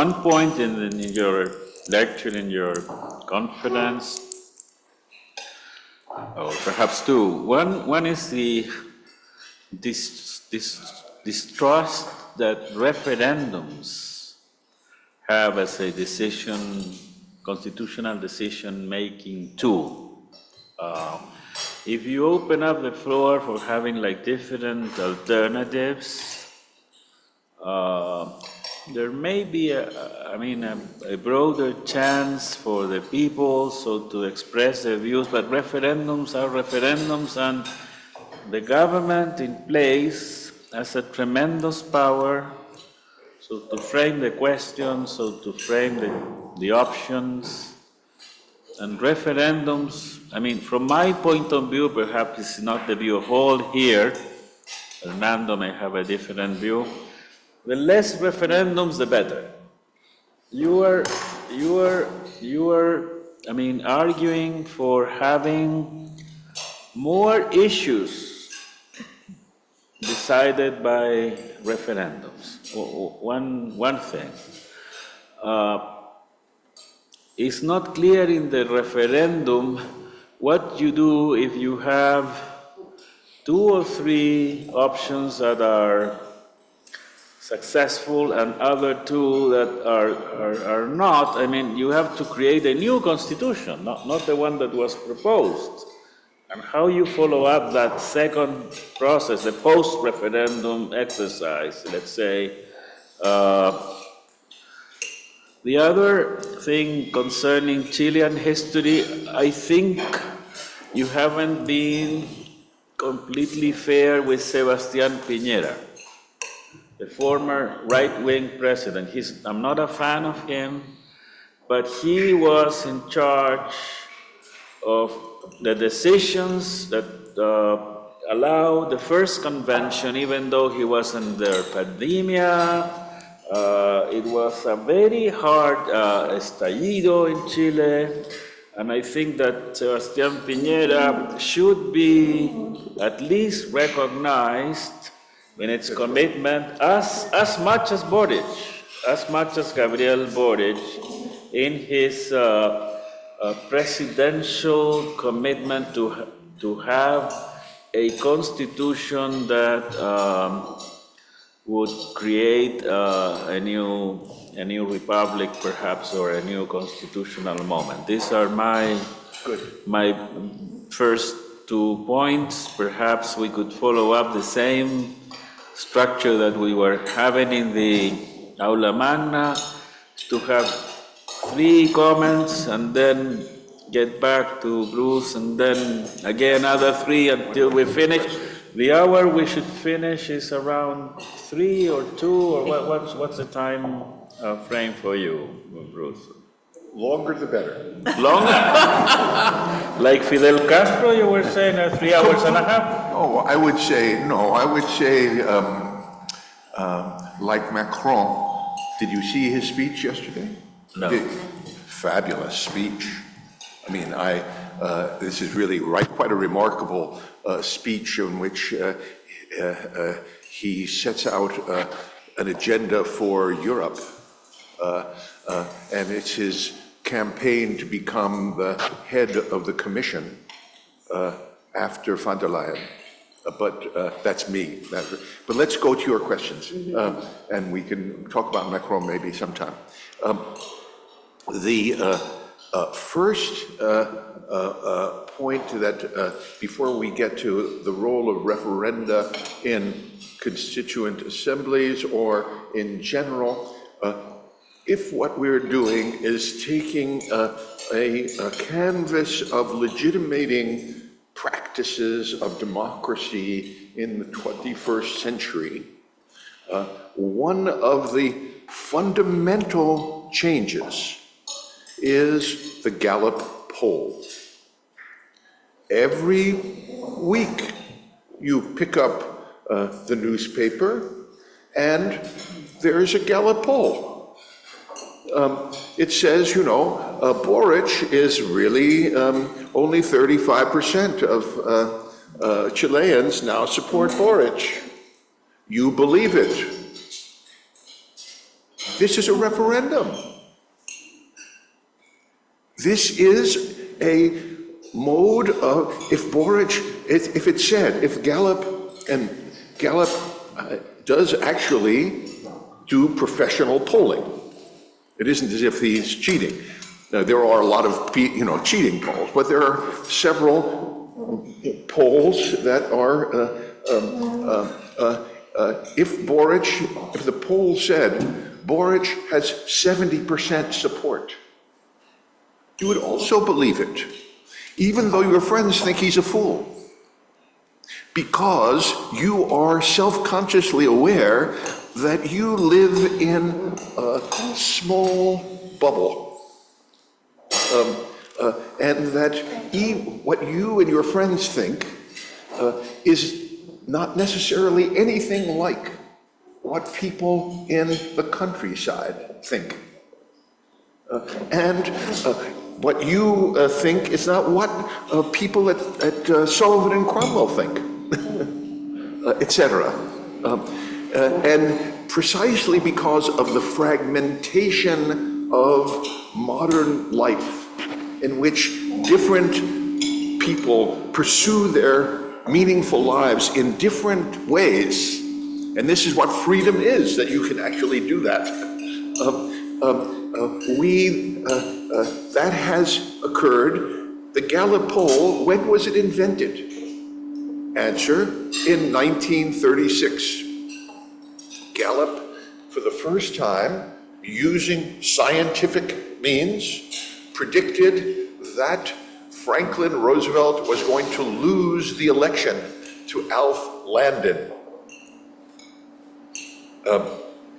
one point in your lecture, in your conference, or perhaps two. One is this distrust that referendums have as a constitutional decision-making tool. If you open up the floor for having like different alternatives, there may be a broader chance for the people to express their views, but referendums are referendums, and the government in place has a tremendous power to frame the questions, to frame the options. And referendums, from my point of view, perhaps it's not the view of all here, Fernando may have a different view, the less referendums, the better. You are arguing for having more issues decided by referendums. One thing. It's not clear in the referendum what you do if you have 2 or 3 options that are successful and other 2 that are not. You have to create a new constitution, not the one that was proposed. And how you follow up that second process, the post-referendum exercise, let's say. The other thing concerning Chilean history, I think you haven't been completely fair with Sebastián Piñera, the former right-wing president. I'm not a fan of him, but he was in charge of the decisions that allowed the first convention, even though he was under pandemia. It was a very hard estallido in Chile, and I think that Sebastián Piñera should be at least recognized in its commitment as much as Boric, as much as Gabriel Boric, in his presidential commitment to have a constitution that would create a new republic, perhaps, or a new constitutional moment. These are my first 2 points. Perhaps we could follow up the same structure that we were having in the Aula Magna, to have 3 comments and then get back to Bruce, and then again other 3 until we finish. The hour we should finish is around 3 or 2, or what's the time frame for you, Bruce? Longer the better. Longer? Like Fidel Castro, you were saying 3 hours and a half? Oh, I would say, like Macron. Did you see his speech yesterday? No. Fabulous speech. This is really quite a remarkable speech in which he sets out an agenda for Europe. And it's his campaign to become the head of the Commission after von der Leyen. But that's me. But let's go to your questions, and we can talk about Macron maybe sometime. The first point that before we get to the role of referenda in constituent assemblies or in general, if what we're doing is taking a canvas of legitimating practices of democracy in the 21st century, one of the fundamental changes is the Gallup poll. Every week you pick up the newspaper and there's a Gallup poll. It says, Boric is really only 35% of Chileans now support Boric. You believe it. This is a referendum. This is a mode of, if it said, if Gallup does actually do professional polling. It isn't as if he's cheating. Now, there are a lot of, cheating polls, but there are several polls that are, if the poll said Boric has 70% support, you would also believe it, even though your friends think he's a fool, because you are self-consciously aware that you live in a small bubble. And that what you and your friends think is not necessarily anything like what people in the countryside think. And what you think is not what people at Sullivan and Cromwell think, etc. And precisely because of the fragmentation of modern life, in which different people pursue their meaningful lives in different ways, and this is what freedom is, that you can actually do that. That has occurred. The Gallup poll, when was it invented? Answer, in 1936. Gallup, for the first time, using scientific means, predicted that Franklin Roosevelt was going to lose the election to Alf Landon.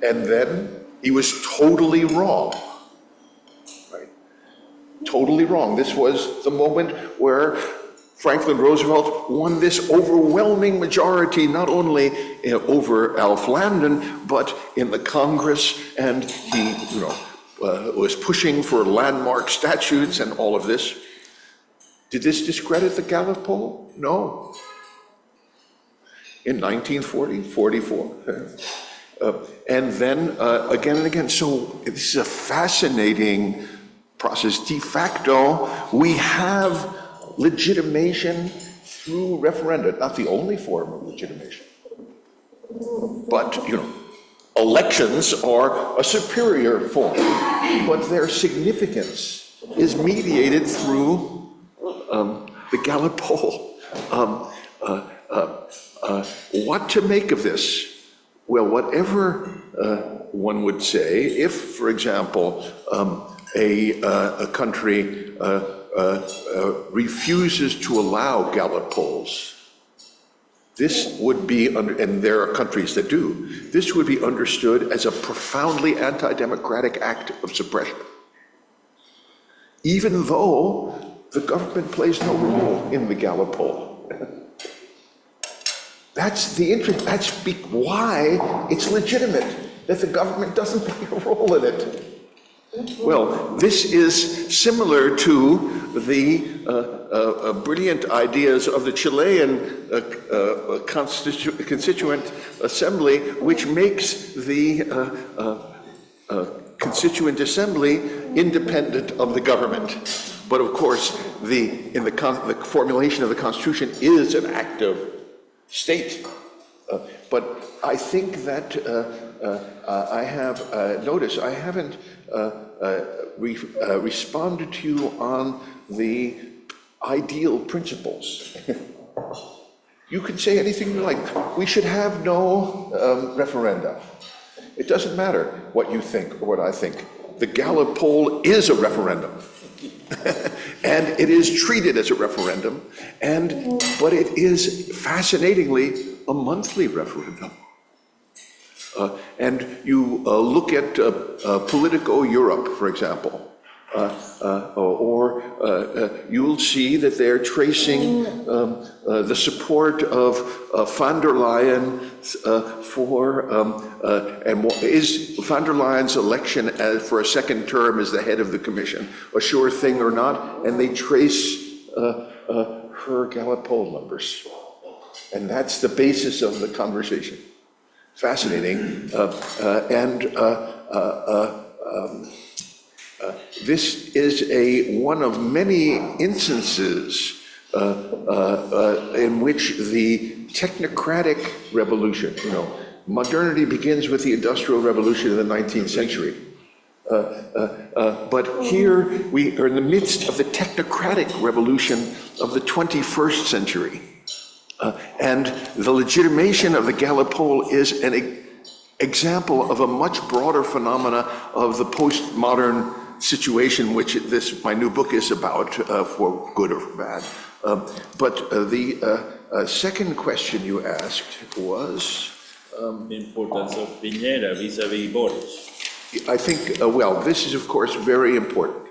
And then he was totally wrong. Right? Totally wrong. This was the moment where Franklin Roosevelt won this overwhelming majority, not only over Alf Landon, but in the Congress, and he, was pushing for landmark statutes and all of this. Did this discredit the Gallup poll? No. In 1940, 44. And then again and again. So this is a fascinating process. De facto, we have legitimation through referenda, not the only form of legitimation. But, elections are a superior form, but their significance is mediated through the Gallup poll. What to make of this? Well, whatever one would say, if, for example, a country refuses to allow Gallup polls, this would be, and there are countries that do, this would be understood as a profoundly anti-democratic act of suppression, even though the government plays no role in the Gallup poll. That's why it's legitimate that the government doesn't play a role in it. Well, this is similar to the brilliant ideas of the Chilean Constituent Assembly, which makes the Constituent Assembly independent of the government. But of course, the formulation of the Constitution is an act of state. But I think that I have noticed, I haven't responded to you on the ideal principles. You can say anything you like. We should have no referenda. It doesn't matter what you think or what I think. The Gallup poll is a referendum. And it is treated as a referendum, but it is fascinatingly a monthly referendum. And you look at Politico Europe, for example, or you'll see that they're tracing the support of von der Leyen and is von der Leyen's election for a second term as the head of the commission a sure thing or not? And they trace her Gallup poll numbers. And that's the basis of the conversation. Fascinating. This is one of many instances in which the technocratic revolution, modernity begins with the Industrial Revolution in the 19th century. But here we are in the midst of the technocratic revolution of the 21st century. And the legitimation of the Gallipol is an example of a much broader phenomena of the postmodern situation, which my new book is about, for good or for bad. But the second question you asked was? The importance of Piñera vis-a-vis Boris. I think, well, this is of course very important.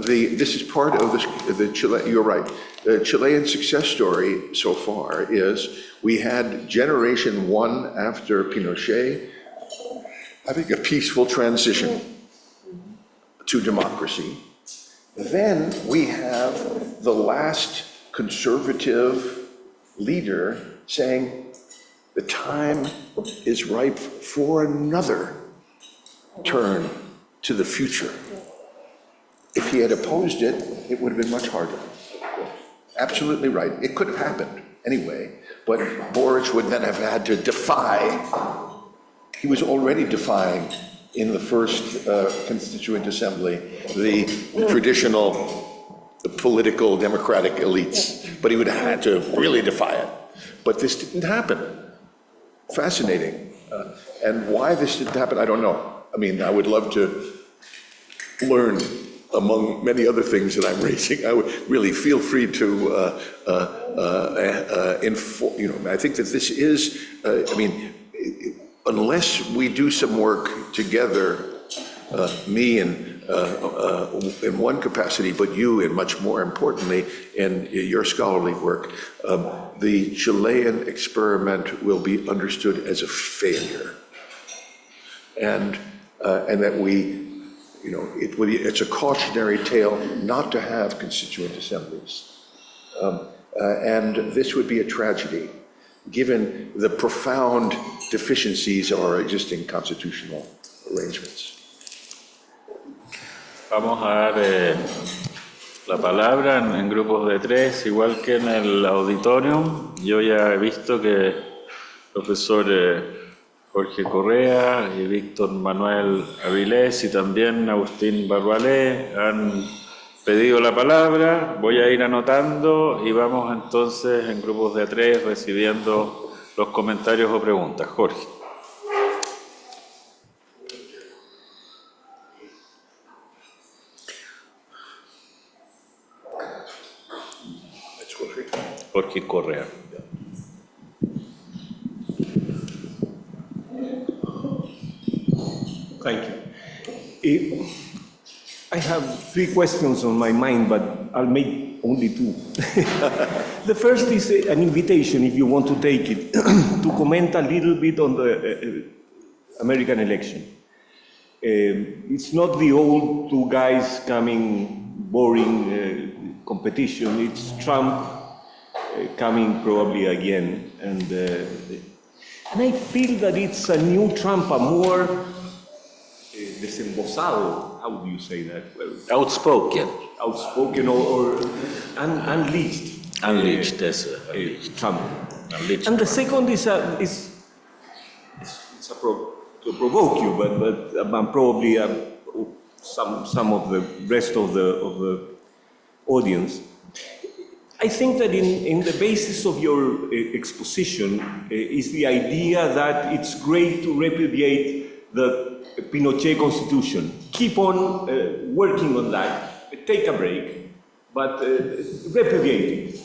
This is part of the Chile, you're right. The Chilean success story so far is we had generation one after Pinochet having a peaceful transition to democracy. Then we have the last conservative leader saying the time is ripe for another turn to the future. If he had opposed it, it would have been much harder. Absolutely right. It could have happened anyway, but Boris would then have had to defy. He was already defying in the first Constituent Assembly the traditional political democratic elites, but he would have had to really defy it. But this didn't happen. Fascinating. And why this didn't happen, I don't know. I mean, I would love to learn, among many other things that I'm raising. I would really feel free to inform, I think that this is, I mean, unless we do some work together, me and in one capacity, but you, and much more importantly, in your scholarly work, the Chilean experiment will be understood as a failure. And that it's a cautionary tale not to have constituent assemblies. And this would be a tragedy, given the profound deficiencies of our existing constitutional arrangements. Vamos a dar la palabra en grupos de 3, igual que en el auditorio. Yo ya he visto que el profesor Jorge Correa y Víctor Manuel Avilés y también Agustín Barbalé han pedido la palabra. Voy a ir anotando y vamos entonces en grupos de 3 recibiendo los comentarios o preguntas. Jorge. Jorge Correa. Thank you. I have 3 questions on my mind, but I'll make only 2. The first is an invitation, if you want to take it, to comment a little bit on the American election. It's not the old 2 guys coming, boring competition. It's Trump coming probably again. And I feel that it's a new Trump, a more desembosado, how do you say that? Well, outspoken or unleashed. Unleashed, Trump. Unleashed. And the second is to provoke you, but probably some of the rest of the audience. I think that in the basis of your exposition is the idea that it's great to repudiate the Pinochet constitution. Keep on working on that, take a break, but repudiate it,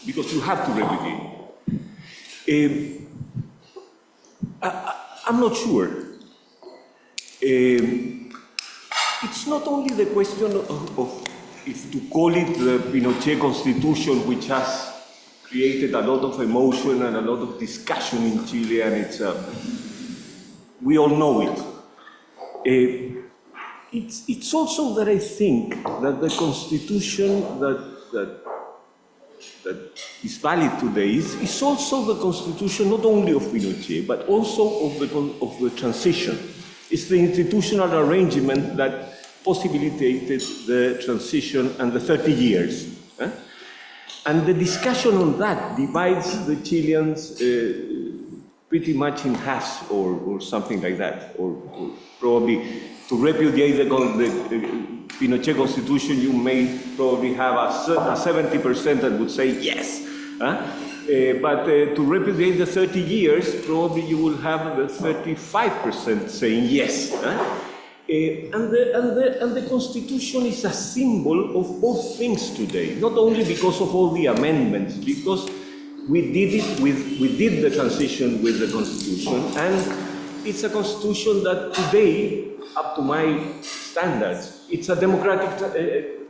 because you have to repudiate it. I'm not sure. It's not only the question of if to call it the Pinochet constitution, which has created a lot of emotion and a lot of discussion in Chile, and it's we all know it. It's also that I think that the constitution that is valid today is also the constitution not only of Pinochet, but also of the transition. It's the institutional arrangement that possibilitated the transition and the 30 years. And the discussion on that divides the Chileans pretty much in halves or something like that, or probably to repudiate the Pinochet constitution, you may probably have a 70% that would say yes. But to repudiate the 30 years, probably you will have the 35% saying yes. And the Constitution is a symbol of both things today, not only because of all the amendments, because we did the transition with the Constitution, and it's a Constitution that today, up to my standards, it's a democratic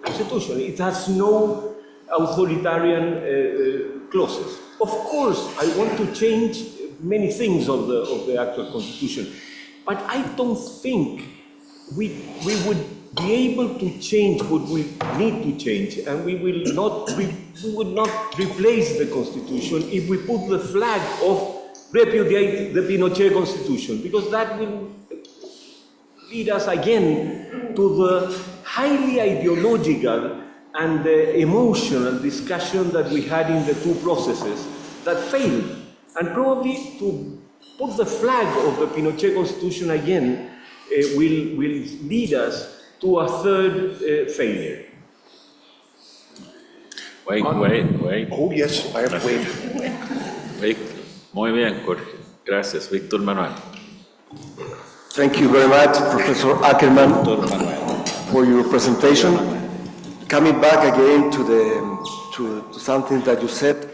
Constitution. It has no authoritarian clauses. Of course, I want to change many things of the actual Constitution, but I don't think we would be able to change what we need to change, and we would not replace the Constitution if we put the flag of repudiate the Pinochet Constitution, because that will lead us again to the highly ideological and emotional discussion that we had in the two processes that failed. And probably to put the flag of the Pinochet Constitution again will lead us to a third failure. Wait. Oh, yes, I have waited. Wait. Muy bien, Jorge. Gracias. Víctor Manuel. Thank you very much, Professor Ackerman, Víctor Manuel. for your presentation. Coming back again to something that you said,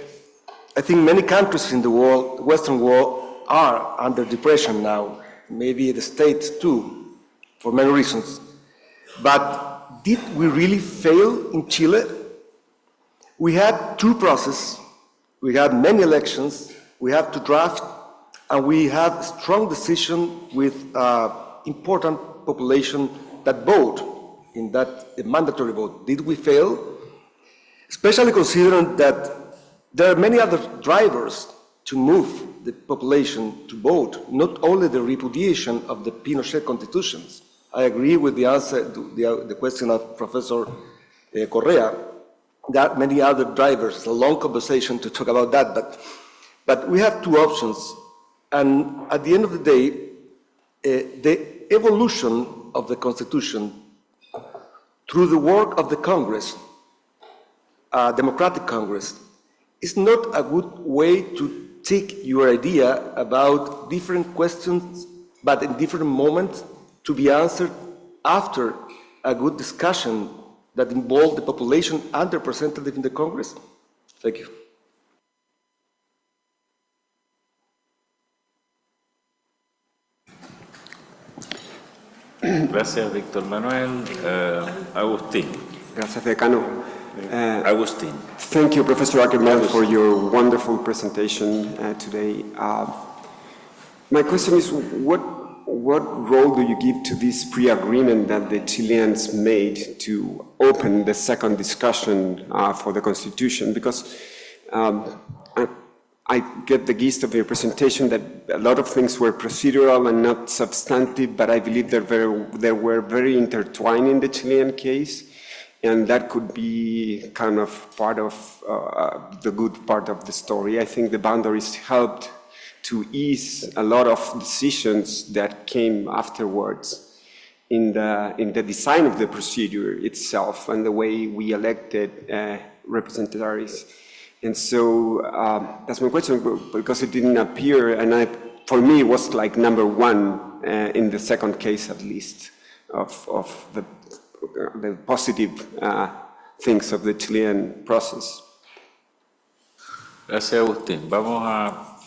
I think many countries in the world, Western world, are under depression now. Maybe the States too, for many reasons. But did we really fail in Chile? We had two processes, we had many elections, we had to draft, and we had a strong decision with important population that vote in that mandatory vote. Did we fail? Especially considering that there are many other drivers to move the population to vote, not only the repudiation of the Pinochet constitutions. I agree with the answer to the question of Professor Correa. There are many other drivers. It's a long conversation to talk about that, but we have two options. And at the end of the day, the evolution of the Constitution through the work of the Congress, Democratic Congress, is not a good way to take your idea about different questions, but in different moments to be answered after a good discussion that involved the population and representative in the Congress. Thank you. Gracias, Víctor Manuel. Agustín. Gracias, Decano. Agustín. Thank you, Professor Ackerman, for your wonderful presentation today. My question is, what role do you give to this pre-agreement that the Chileans made to open the second discussion for the Constitution? Because I get the gist of your presentation that a lot of things were procedural and not substantive, but I believe they were very intertwined in the Chilean case, and that could be kind of part of the good part of the story. I think the boundaries helped to ease a lot of decisions that came afterwards in the design of the procedure itself and the way we elected representatives. And so that's my question, because it didn't appear, and for me it was like number one in the second case at least of the positive things of the Chilean process. Gracias, Agustín. Vamos a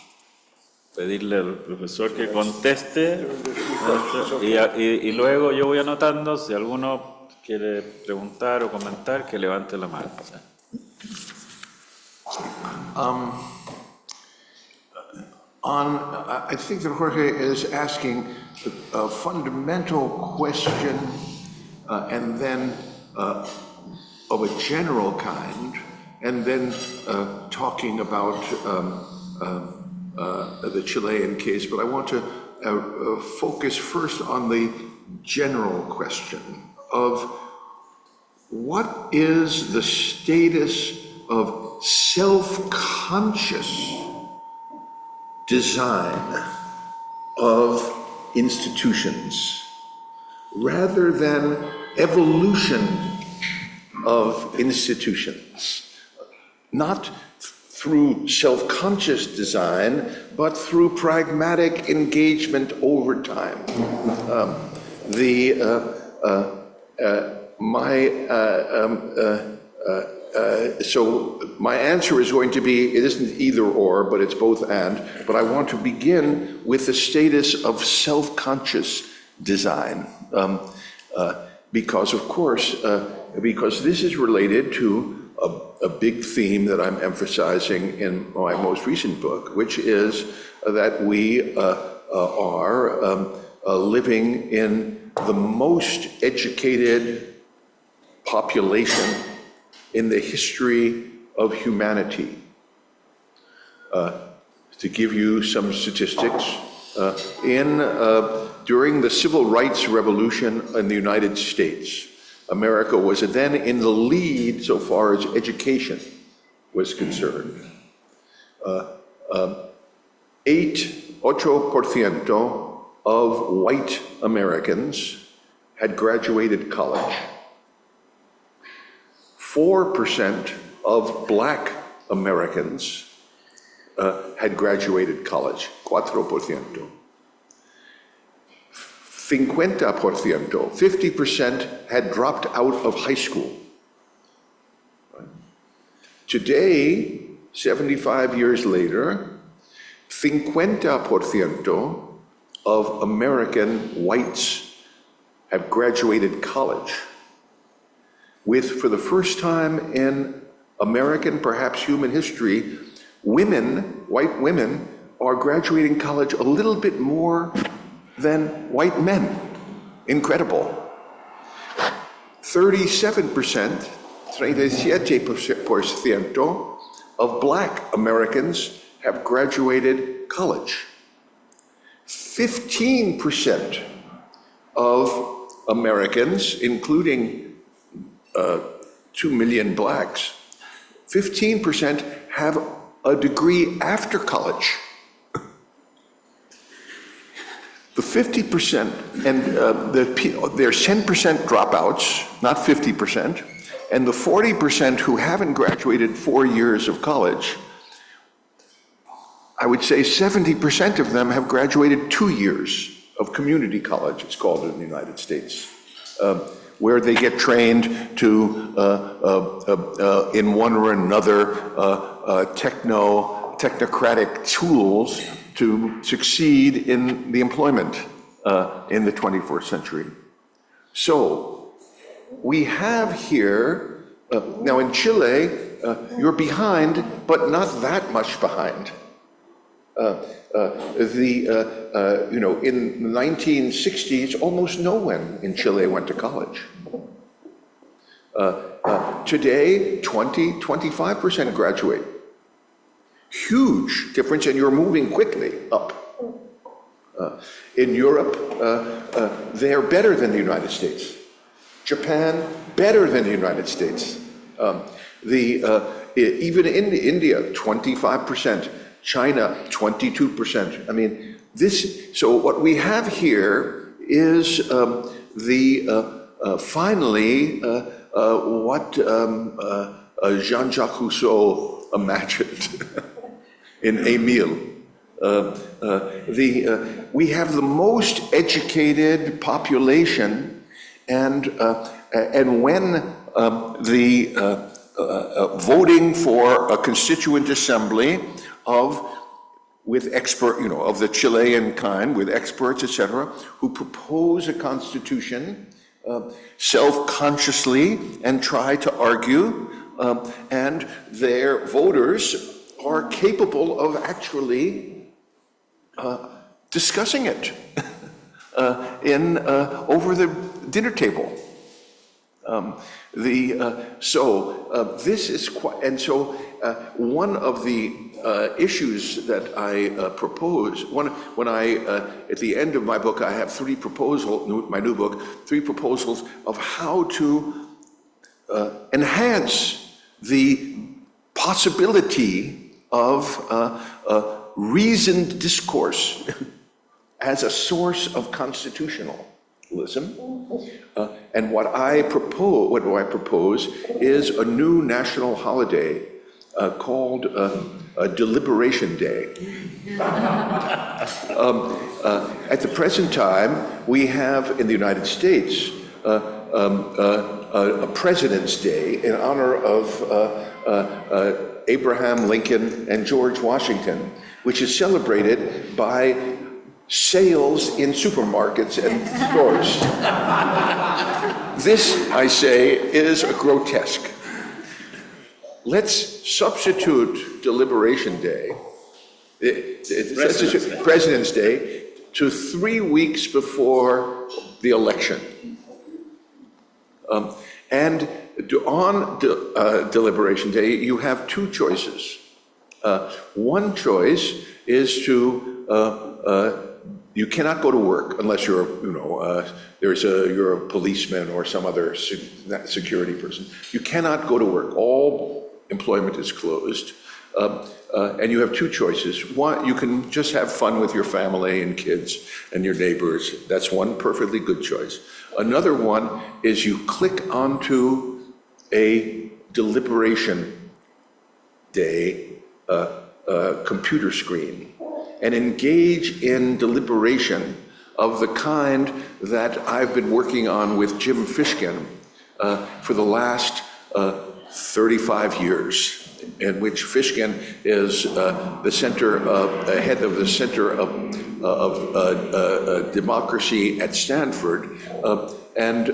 pedirle al profesor que conteste y luego yo voy anotando si alguno quiere preguntar o comentar, que levante la mano. I think that Jorge is asking a fundamental question and then of a general kind, and then talking about the Chilean case. But I want to focus first on the general question of what is the status of self-conscious design of institutions rather than evolution of institutions, not through self-conscious design, but through pragmatic engagement over time. So my answer is going to be, it isn't either or, but it's both and, but I want to begin with the status of self-conscious design. Because of course, because this is related to a big theme that I'm emphasizing in my most recent book, which is that we are living in the most educated population in the history of humanity. To give you some statistics, during the Civil Rights Revolution in the United States, America was then in the lead so far as education was concerned. 8% of white Americans had graduated college. 4% of black Americans had graduated college. 4%. 50% had dropped out of high school. Today, 75 years later, 50% of American whites have graduated college, with, for the first time in American, perhaps human history, white women are graduating college a little bit more than white men. Incredible. 37% of black Americans have graduated college. 15% of Americans, including 2 million blacks, 15% have a degree after college. The 50%, and there's 10% dropouts, not 50%, and the 40% who haven't graduated 4 years of college, I would say 70% of them have graduated 2 years of community college, it's called in the United States, where they get trained to, in one or another, technocratic tools to succeed in the employment in the 21st century. So we have here, now in Chile, you're behind, but not that much behind. In the 1960s, almost no one in Chile went to college. Today, 25% graduate. Huge difference, and you're moving quickly up. In Europe, they're better than the United States. Japan, better than the United States. Even in India, 25%. China, 22%. I mean, so what we have here is finally what Jean-Jacques Rousseau imagined in Émile. We have the most educated population, and when voting for a constituent assembly of the Chilean kind, with experts, etc., who propose a constitution self-consciously and try to argue, and their voters are capable of actually discussing it over the dinner table. This is quite, and so one of the issues that I propose, when I, at the end of my book, I have my new book, three proposals of how to enhance the possibility of reasoned discourse as a source of constitutionalism. And what do I propose is a new national holiday called Deliberation Day. At the present time, we have in the United States a President's Day in honor of Abraham Lincoln and George Washington, which is celebrated by sales in supermarkets and stores. This, I say, is a grotesque. Let's substitute Deliberation Day, President's Day, to 3 weeks before the election. And on Deliberation Day, you have two choices. One choice is you cannot go to work unless you're, you're a policeman or some other security person. You cannot go to work. All employment is closed. And you have two choices. One, you can just have fun with your family and kids and your neighbors. That's one perfectly good choice. Another one is you click onto a Deliberation Day computer screen and engage in deliberation of the kind that I've been working on with Jim Fishkin for the last 35 years, in which Fishkin is the head of the Center of Democracy at Stanford, and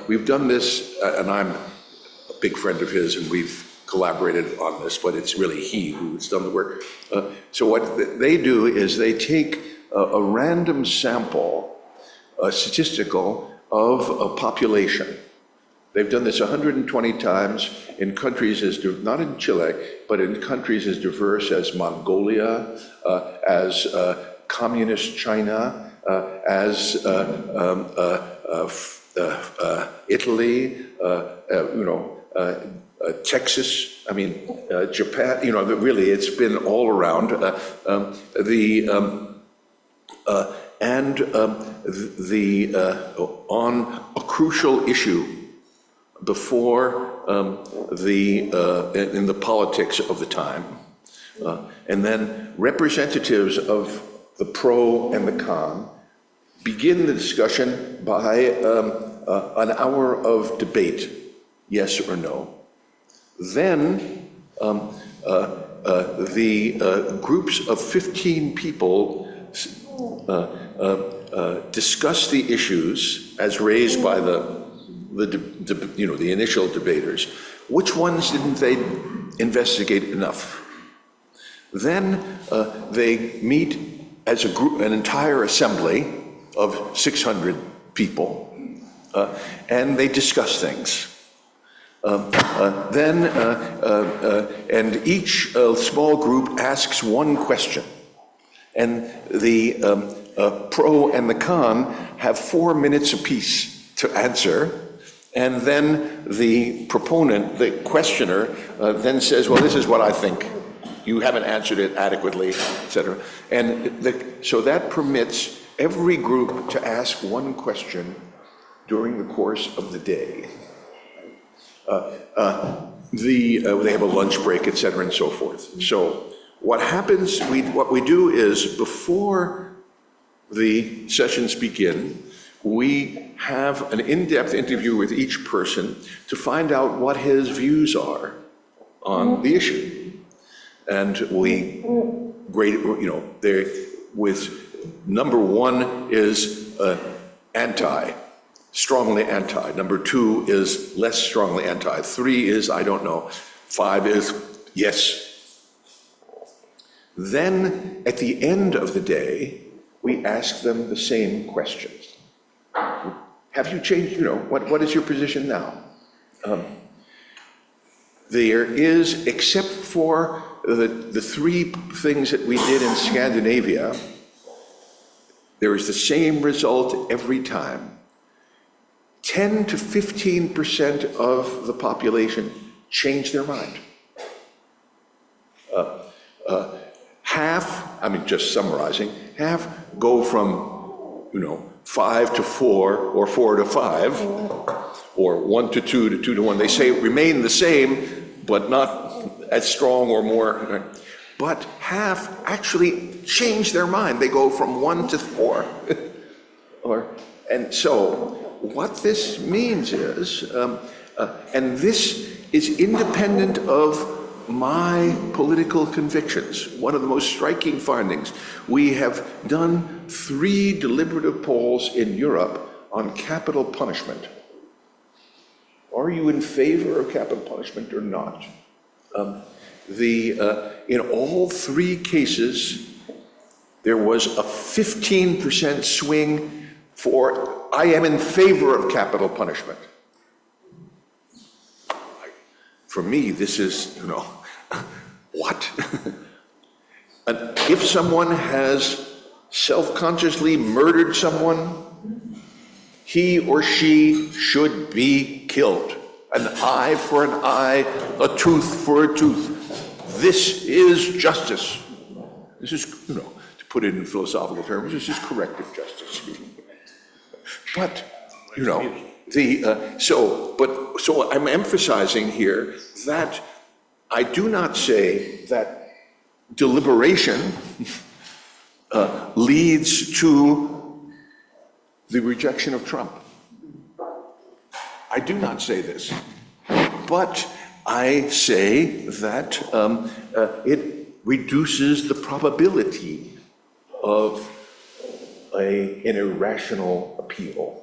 we've done this, and I'm a big friend of his, and we've collaborated on this, but it's really he who's done the work. So what they do is they take a random sample, statistical, of a population. They've done this 120 times in countries not in Chile, but in countries as diverse as Mongolia, as communist China, as Italy, Texas, Japan, really it's been all around. On a crucial issue before in the politics of the time, and then representatives of the pro and the con begin the discussion by an hour of debate, yes or no. Then the groups of 15 people discuss the issues as raised by the initial debaters. Which ones didn't they investigate enough? Then they meet as a group, an entire assembly of 600 people, and they discuss things. And each small group asks one question, and the pro and the con have 4 minutes apiece to answer, and then the proponent, the questioner, then says, well, this is what I think. You haven't answered it adequately, etc. And so that permits every group to ask one question during the course of the day. They have a lunch break, et cetera, and so forth. So what happens, what we do is before the sessions begin, we have an in-depth interview with each person to find out what his views are on the issue. And we grade, with number one is strongly anti. Number two is less strongly anti. 3 is I don't know. 5 is yes. Then at the end of the day, we ask them the same questions. Have you changed, what is your position now? There is, except for the three things that we did in Scandinavia, there is the same result every time. 10 to 15% of the population change their mind. Half, I mean, just summarizing, half go from, 5 to 4, or 4 to 5, or 1 to 2 to 2 to 1. They say remain the same, but not as strong or more. But half actually change their mind. They go from 1 to 4. And so what this means is, and this is independent of my political convictions. One of the most striking findings, we have done 3 deliberative polls in Europe on capital punishment. Are you in favor of capital punishment or not? In all 3 cases, there was a 15% swing for, I am in favor of capital punishment. For me, this is, what? And if someone has self-consciously murdered someone, he or she should be killed. An eye for an eye, a tooth for a tooth. This is justice. This is, to put it in philosophical terms, this is corrective justice. But, so I'm emphasizing here that I do not say that deliberation leads to the rejection of Trump. I do not say this, but I say that it reduces the probability of an irrational appeal.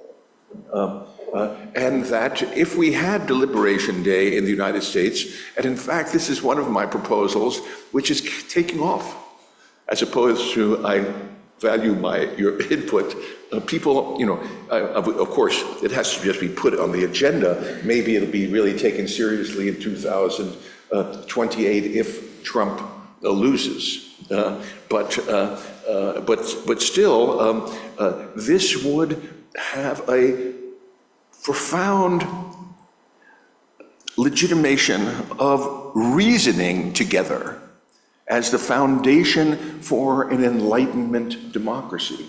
And that if we had Deliberation Day in the United States, and in fact, this is one of my proposals, which is taking off, as opposed to, I value your input, people, of course, it has to just be put on the agenda. Maybe it'll be really taken seriously in 2028 if Trump loses. But still, this would have a profound legitimation of reasoning together as the foundation for an Enlightenment democracy.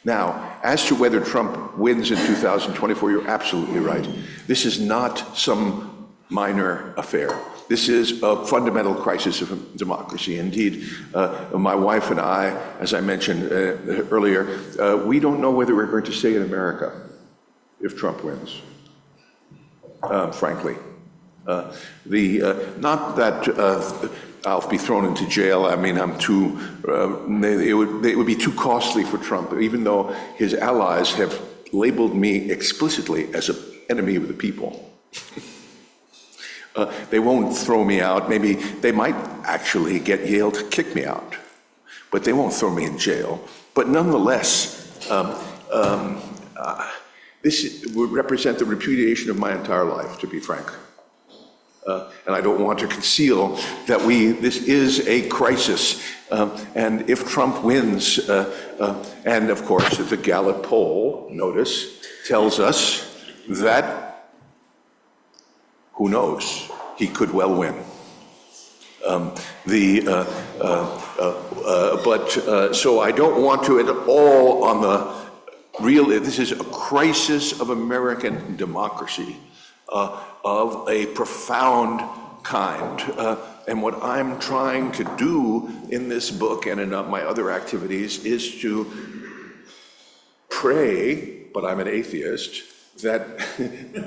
Now, as to whether Trump wins in 2024, you're absolutely right. This is not some minor affair. This is a fundamental crisis of democracy. Indeed, my wife and I, as I mentioned earlier, we don't know whether we're going to stay in America if Trump wins, frankly. Not that I'll be thrown into jail. I mean, I'm too, it would be too costly for Trump, even though his allies have labeled me explicitly as an enemy of the people. They won't throw me out. Maybe they might actually get Yale to kick me out, but they won't throw me in jail. But nonetheless, this would represent the repudiation of my entire life, to be frank. And I don't want to conceal that this is a crisis. And if Trump wins, and of course, the Gallup poll, notice, tells us that, who knows, he could well win. So I don't want to at all on the real, this is a crisis of American democracy. Of a profound kind. And what I'm trying to do in this book and in my other activities is to pray, but I'm an atheist, that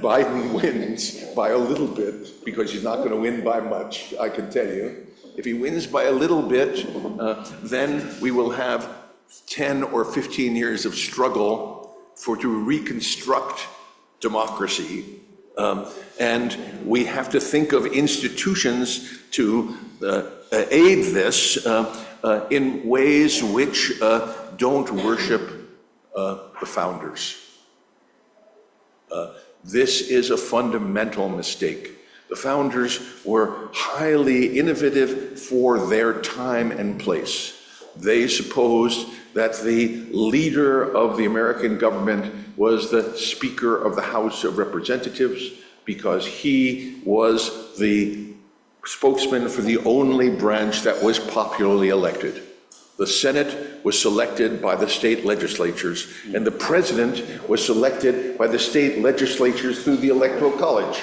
Biden wins by a little bit, because he's not going to win by much, I can tell you. If he wins by a little bit, then we will have 10 or 15 years of struggle to reconstruct democracy. And we have to think of institutions to aid this in ways which don't worship the founders. This is a fundamental mistake. The founders were highly innovative for their time and place. They supposed that the leader of the American government was the Speaker of the House of Representatives because he was the spokesman for the only branch that was popularly elected. The Senate was selected by the state legislatures, and the president was selected by the state legislatures through the Electoral College.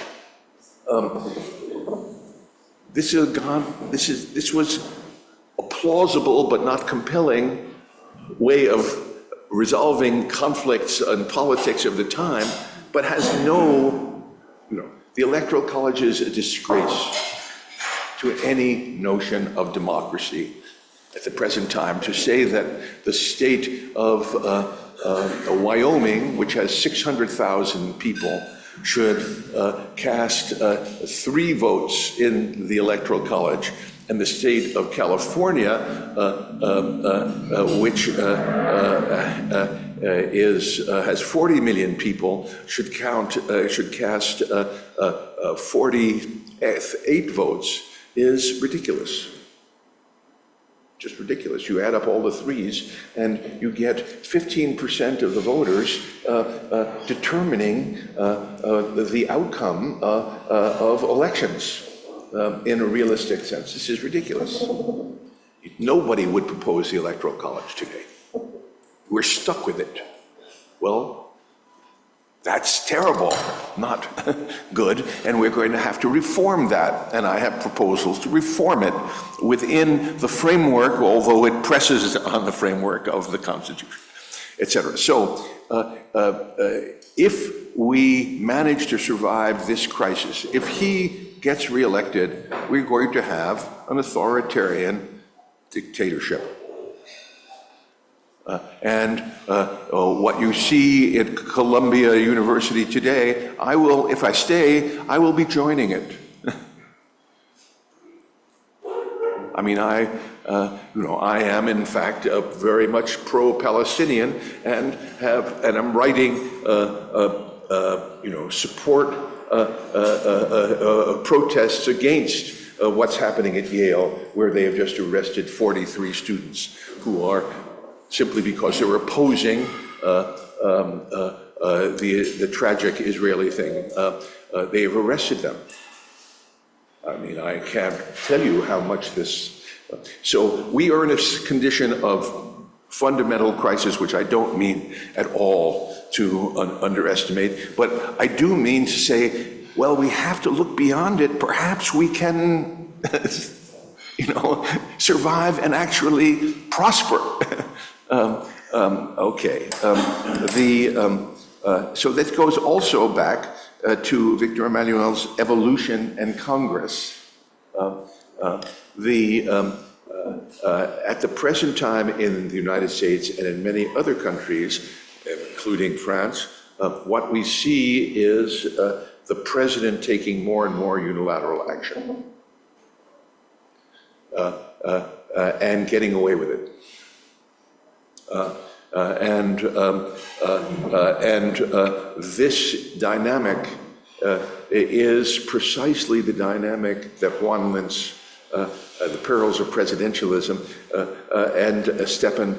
This was a plausible but not compelling way of resolving conflicts and politics of the time, but has no, the Electoral College is a disgrace to any notion of democracy at the present time. To say that the state of Wyoming, which has 600,000 people, should cast 3 votes in the Electoral College, and the state of California, which has 40 million people, should cast 48 votes, is ridiculous. Just ridiculous. You add up all the threes and you get 15% of the voters determining the outcome of elections in a realistic sense. This is ridiculous. Nobody would propose the Electoral College today. We're stuck with it. Well, that's terrible, not good, and we're going to have to reform that. And I have proposals to reform it within the framework, although it presses on the framework of the Constitution, etc. So if we manage to survive this crisis, if he gets reelected, we're going to have an authoritarian dictatorship. What you see at Columbia University today, if I stay, I will be joining it. I mean, I am in fact very much pro-Palestinian, and I'm writing, support protests against what's happening at Yale, where they have just arrested 43 students who are, simply because they're opposing the tragic Israeli thing. They've arrested them. I mean, I can't tell you how much this... So we are in a condition of fundamental crisis, which I don't mean at all to underestimate, but I do mean to say, well, we have to look beyond it. Perhaps we can, survive and actually prosper. So that goes also back to Victor Emmanuel's Evolution and Congress. At the present time in the United States and in many other countries, including France, what we see is the president taking more and more unilateral action and getting away with it. This dynamic is precisely the dynamic that Juan Lentz, The Perils of Presidentialism, and Stepan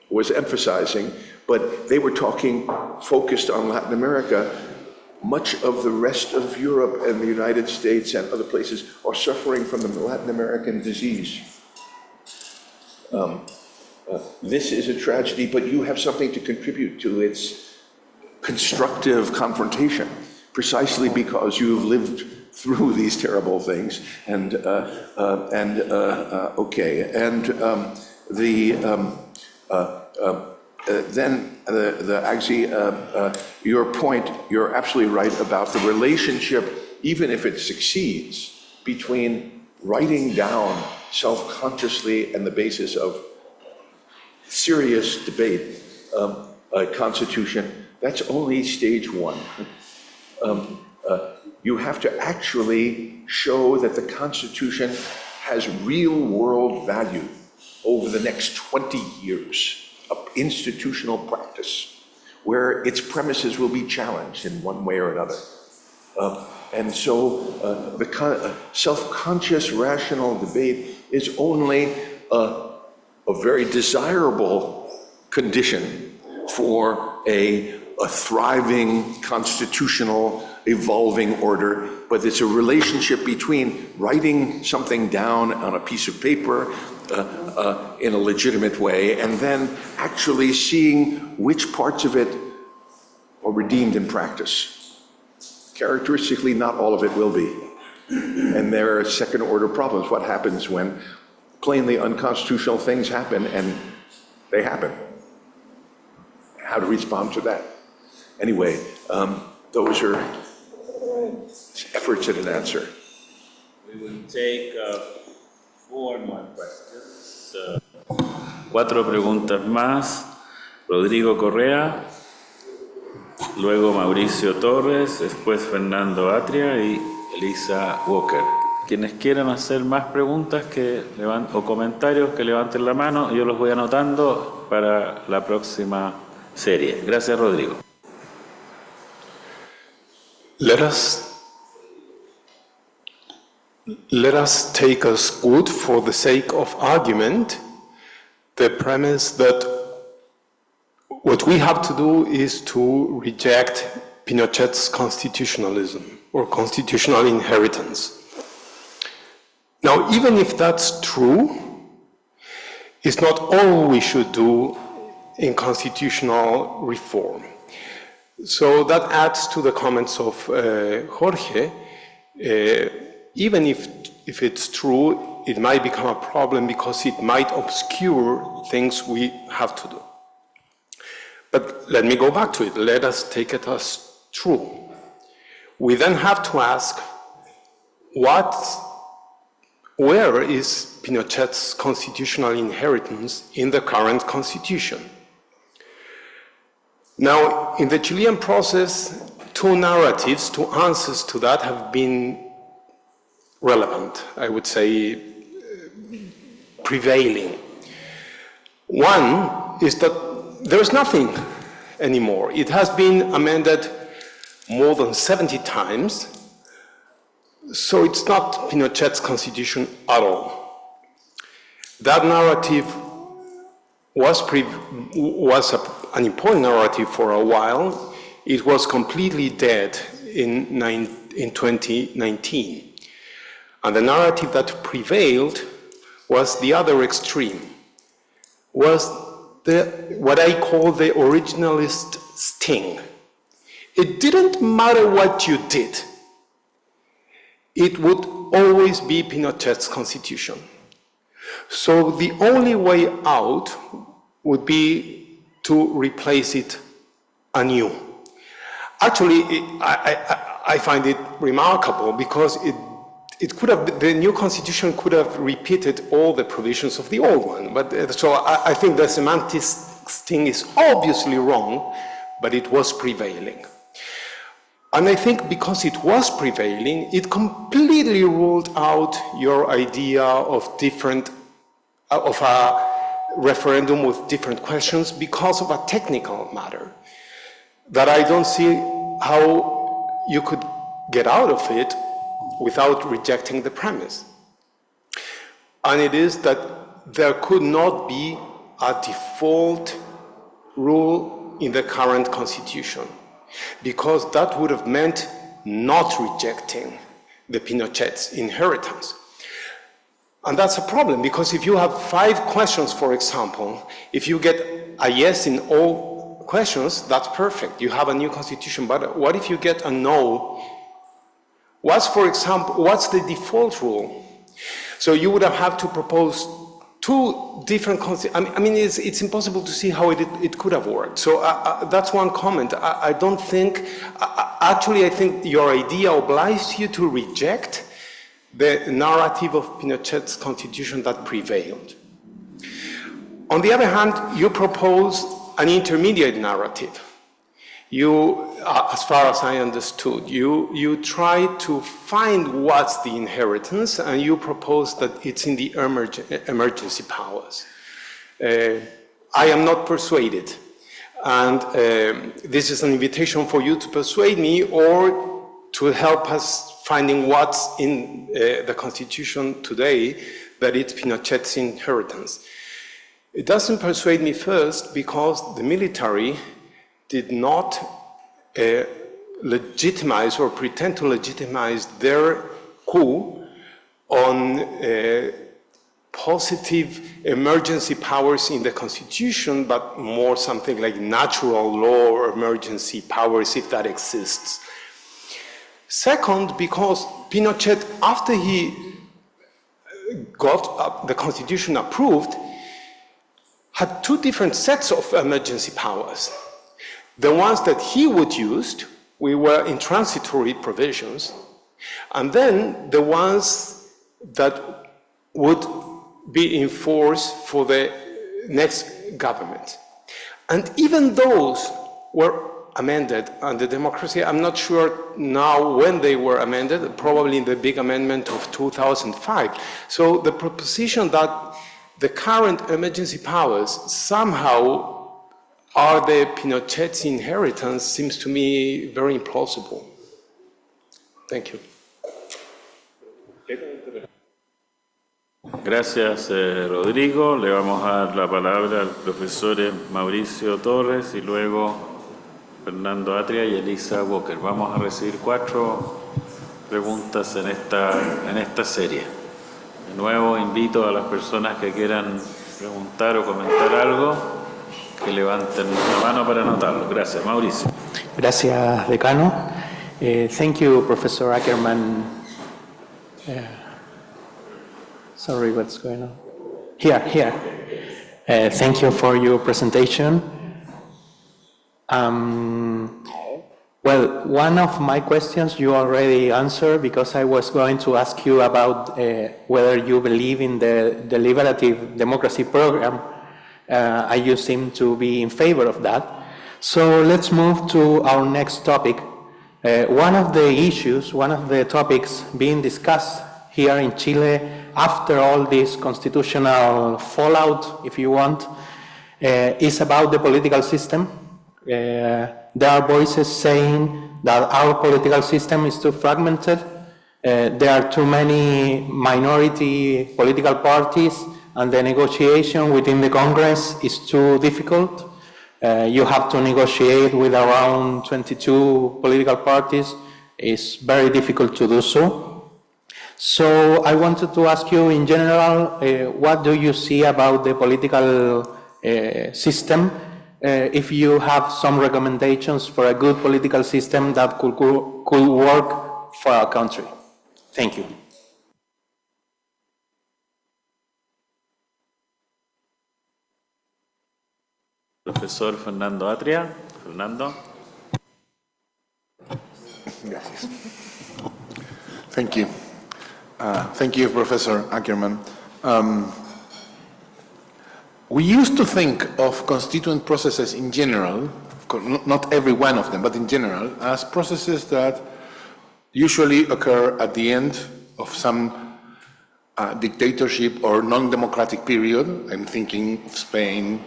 was emphasizing, but they were focused on Latin America. Much of the rest of Europe and the United States and other places are suffering from the Latin American disease. This is a tragedy, but you have something to contribute to its constructive confrontation, precisely because you've lived through these terrible things. Your point, you're absolutely right about the relationship, even if it succeeds, between writing down self-consciously and the basis of serious debate, a constitution. That's only stage one. You have to actually show that the Constitution has real world value over the next 20 years of institutional practice. where its premises will be challenged in one way or another. And so the self-conscious rational debate is only a very desirable condition for a thriving, constitutional, evolving order, but it's a relationship between writing something down on a piece of paper in a legitimate way, and then actually seeing which parts of it are redeemed in practice. Characteristically, not all of it will be. And there are second-order problems. What happens when plainly unconstitutional things happen, and they happen? How to respond to that? Anyway, those are efforts at an answer. We will take 4 more questions. 4 preguntas más. Rodrigo Correa, luego Mauricio Torres, después Fernando Atria y Elisa Walker. Quienes quieran hacer más preguntas o comentarios, que levanten la mano. Yo los voy anotando para la próxima serie. Gracias, Rodrigo. Let us take as good, for the sake of argument, the premise that what we have to do is to reject Pinochet's constitutionalism or constitutional inheritance. Now, even if that's true, it's not all we should do in constitutional reform. So that adds to the comments of Jorge. Even if it's true, it might become a problem because it might obscure things we have to do. But let me go back to it. Let us take it as true. We then have to ask, where is Pinochet's constitutional inheritance in the current constitution? Now, in the Chilean process, 2 narratives, 2 answers to that have been relevant, I would say, prevailing. One is that there is nothing anymore. It has been amended more than 70 times, so it's not Pinochet's constitution at all. That narrative was an important narrative for a while. It was completely dead in 2019. And the narrative that prevailed was the other extreme, was what I call the originalist sting. It didn't matter what you did. It would always be Pinochet's constitution. So the only way out would be to replace it anew. Actually, I find it remarkable because it could have, the new constitution could have repeated all the provisions of the old one. But so I think the semantic thing is obviously wrong, but it was prevailing. And I think because it was prevailing, it completely ruled out your idea of a referendum with different questions because of a technical matter that I don't see how you could get out of it without rejecting the premise. And it is that there could not be a default rule in the current constitution, because that would have meant not rejecting the Pinochet's inheritance. And that's a problem, because if you have 5 questions, for example, if you get a yes in all questions, that's perfect. You have a new constitution. But what if you get a no? What's the default rule? So you would have had to propose 2 different constitutions. I mean, it's impossible to see how it could have worked. So that's one comment. I don't think, actually, I think your idea obliges you to reject the narrative of Pinochet's constitution that prevailed. On the other hand, you propose an intermediate narrative. You, as far as I understood, you try to find what's the inheritance, and you propose that it's in the emergency powers. I am not persuaded. And this is an invitation for you to persuade me or to help us finding what's in the Constitution today that it's Pinochet's inheritance. It doesn't persuade me first because the military did not legitimize or pretend to legitimize their coup on positive emergency powers in the Constitution, but more something like natural law or emergency powers, if that exists. Second, because Pinochet, after he got the Constitution approved, had two different sets of emergency powers. The ones that he would use, we were in transitory provisions, and then the ones that would be enforced for the next government. And even those were amended under democracy. I'm not sure now when they were amended, probably in the big amendment of 2005. So the proposition that the current emergency powers somehow are the Pinochet's inheritance seems to me very implausible. Thank you. Gracias, Rodrigo. Le vamos a dar la palabra al profesor Mauricio Torres y luego Fernando Atria y Elisa Walker. Vamos a recibir 4 preguntas en esta serie. De nuevo, invito a las personas que quieran preguntar o comentar algo que levanten la mano para anotarlo. Gracias, Mauricio. Gracias, decano. Thank you, Professor Ackerman. Sorry, what's going on? Here. Thank you for your presentation. Well, one of my questions you already answered because I was going to ask you about whether you believe in the deliberative democracy program. You seem to be in favor of that. So let's move to our next topic. One of the topics being discussed here in Chile after all this constitutional fallout, if you want, is about the political system. There are voices saying that our political system is too fragmented. There are too many minority political parties, and the negotiation within the Congress is too difficult. You have to negotiate with around 22 political parties. It's very difficult to do so. So I wanted to ask you in general, what do you see about the political system? If you have some recommendations for a good political system that could work for our country. Thank you. Profesor Fernando Atria. Fernando. Gracias. Thank you. Thank you, Professor Ackerman. We used to think of constituent processes in general, of course, not every one of them, but in general, as processes that usually occur at the end of some dictatorship or non-democratic period. I'm thinking of Spain,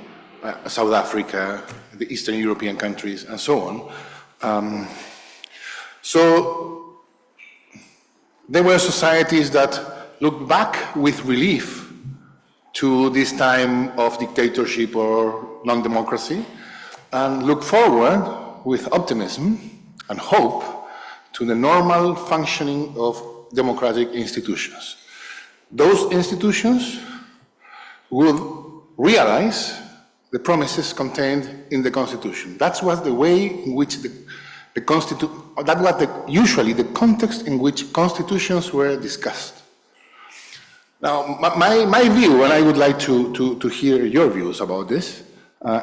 South Africa, the Eastern European countries, and so on. So there were societies that looked back with relief to this time of dictatorship or non-democracy and look forward with optimism and hope to the normal functioning of democratic institutions. Those institutions would realize the promises contained in the Constitution. That was the way in which that was usually the context in which constitutions were discussed. Now, my view, and I would like to hear your views about this,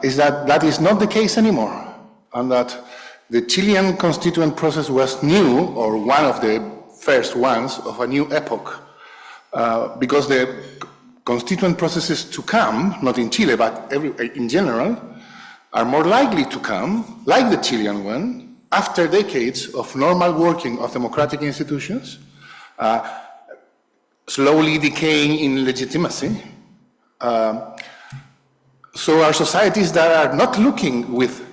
is that that is not the case anymore, and that the Chilean constituent process was new, or one of the first ones of a new epoch, because the constituent processes to come, not in Chile, but in general, are more likely to come, like the Chilean one, after decades of normal working of democratic institutions, slowly decaying in legitimacy, So are societies that are not looking with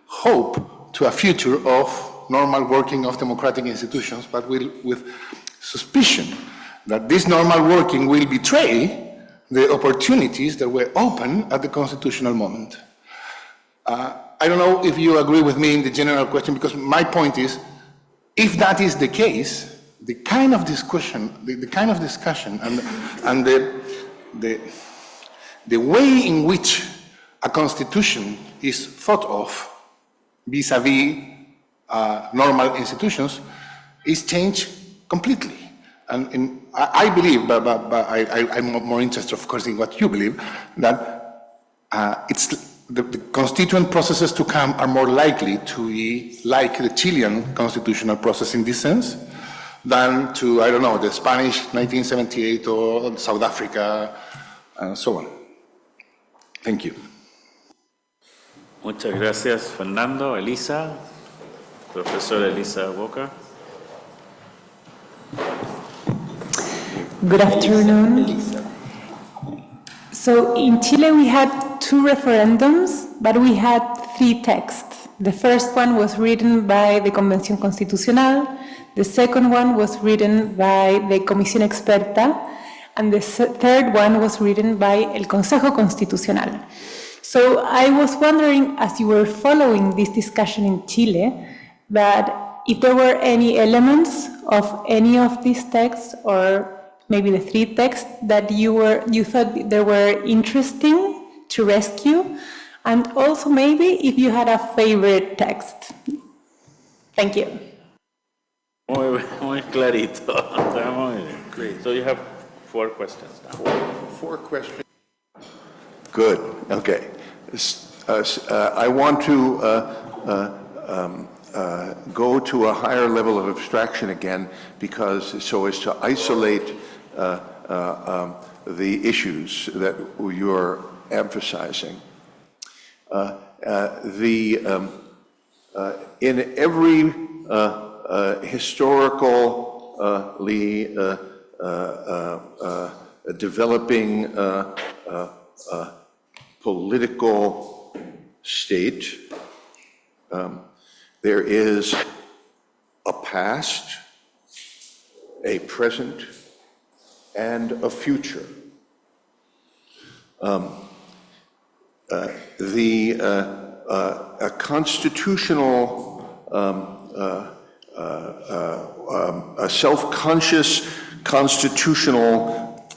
hope to a future of normal working of democratic institutions, but with suspicion that this normal working will betray the opportunities that were open at the constitutional moment. I don't know if you agree with me in the general question, because my point is, if that is the case, the kind of discussion, and the way in which a constitution is thought of vis-a-vis normal institutions is changed completely. And I believe, but I'm more interested, of course, in what you believe, that it's the constituent processes to come are more likely to be like the Chilean constitutional process in this sense than to, I don't know, the Spanish 1978 or South Africa and so on. Thank you. Muchas gracias, Fernando. Elisa, profesora Elisa Boca. Good afternoon. So in Chile we had 2 referendums, but we had 3 texts. The first one was written by the Convención Constitucional, the second one was written by the Comisión Experta, and the third one was written by el Consejo Constitucional. So I was wondering, as you were following this discussion in Chile, that if there were any elements of any of these texts, or maybe the 3 texts that you thought they were interesting to rescue, and also maybe if you had a favorite text. Thank you. Muy clarito. Muy bien. Great. So you have 4 questions now. 4 questions. Good, okay. I want to go to a higher level of abstraction again, because so as to isolate the issues that you're emphasizing. In every historically developing political state, there is a past, a present, and a future. A constitutional, a self-conscious constitutional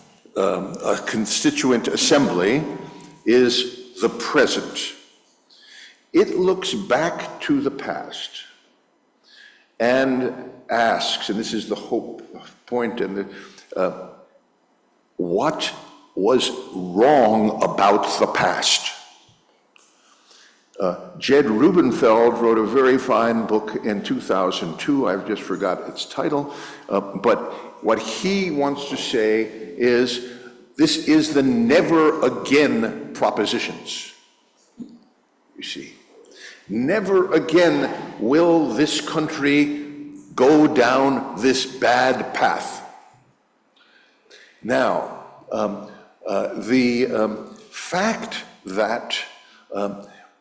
constituent assembly is the present. It looks back to the past and asks, and this is the hope point, and what was wrong about the past? Jed Rubenfeld wrote a very fine book in 2002, I've just forgot its title, but what he wants to say is, this is the never again propositions, you see. Never again will this country go down this bad path. Now, the fact that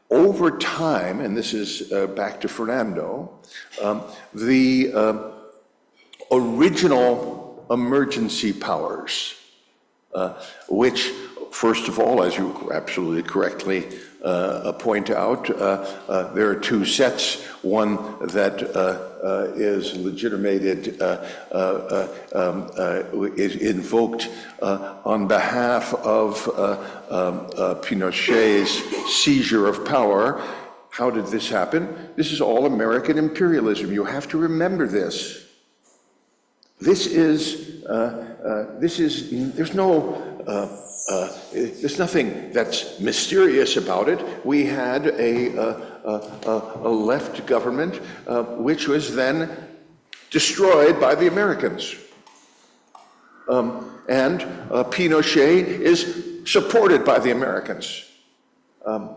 over time, and this is back to Fernando, the original emergency powers, which, first of all, as you absolutely correctly point out, there are 2 sets. One that is legitimated, is invoked on behalf of Pinochet's seizure of power. How did this happen? This is all American imperialism. You have to remember this. There's nothing that's mysterious about it. We had a left government which was then destroyed by the Americans. And Pinochet is supported by the Americans.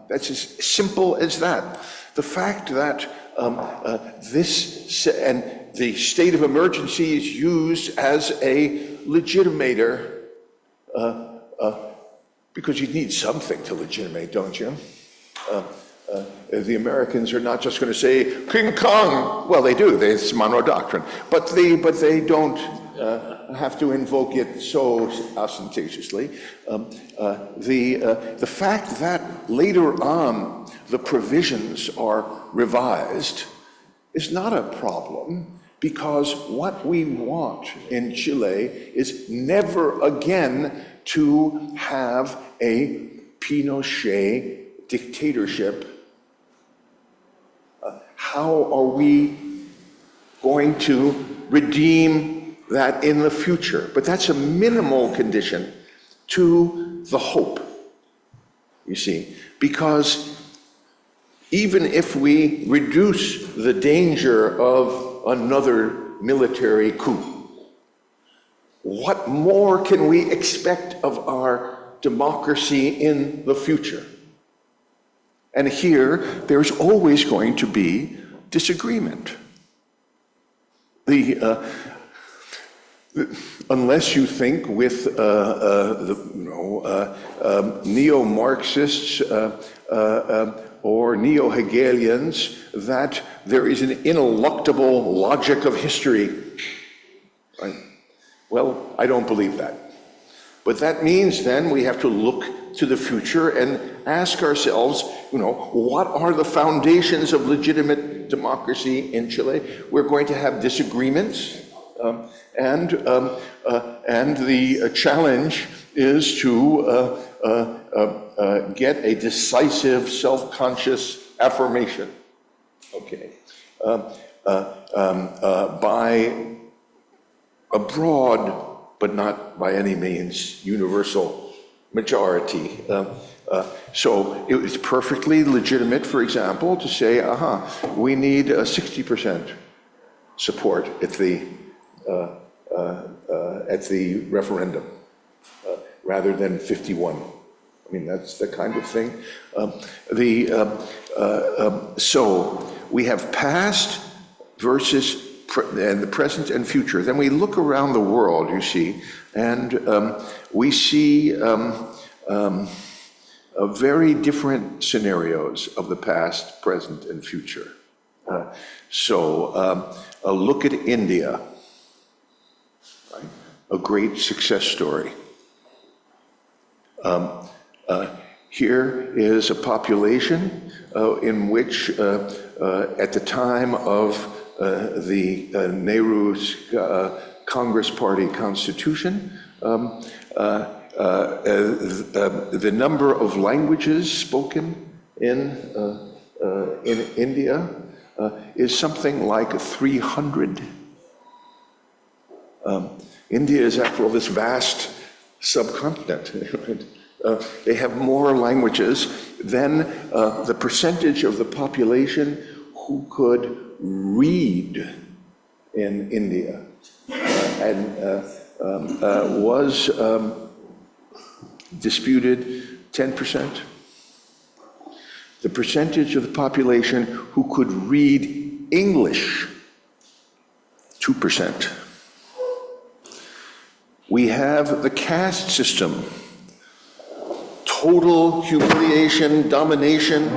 That's as simple as that. The fact that and the state of emergency is used as a legitimator Because you need something to legitimate, don't you? The Americans are not just going to say, King Kong. Well, they do, it's Monroe Doctrine. But they don't have to invoke it so ostentatiously. The fact that later on the provisions are revised is not a problem, because what we want in Chile is never again to have a Pinochet dictatorship. How are we going to redeem that in the future? But that's a minimal condition to the hope, you see, because even if we reduce the danger of another military coup, what more can we expect of our democracy in the future? And here, there's always going to be disagreement. Unless you think with neo-Marxists or neo-Hegelians that there is an ineluctable logic of history, right? Well, I don't believe that. But that means then we have to look to the future and ask ourselves, what are the foundations of legitimate democracy in Chile? We're going to have disagreements, and the challenge is to get a decisive, self-conscious affirmation, okay, by a broad, but not by any means universal majority. So it was perfectly legitimate, for example, to say, we need 60% support at the referendum, rather than 51. I mean, that's the kind of thing. So we have past versus and the present and future. Then we look around the world, you see, and we see very different scenarios of the past, present, and future. So a look at India, right? A great success story. Here is a population in which, at the time of the Nehru's Congress Party Constitution, the number of languages spoken in India is something like 300. India is, after all, this vast subcontinent. They have more languages than the percentage of the population who could read in India, and was disputed 10%. The percentage of the population who could read English, 2%. We have the caste system, total humiliation, domination.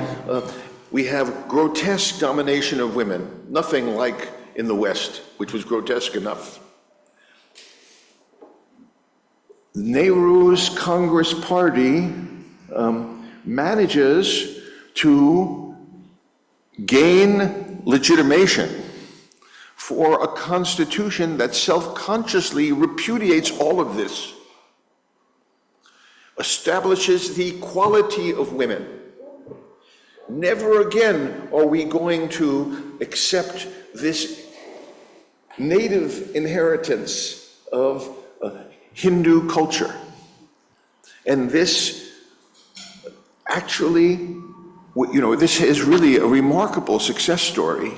We have grotesque domination of women, nothing like in the West, which was grotesque enough. Nehru's Congress Party manages to gain legitimation for a constitution that self-consciously repudiates all of this, establishes the equality of women. Never again are we going to accept this native inheritance of Hindu culture. And this actually, this is really a remarkable success story.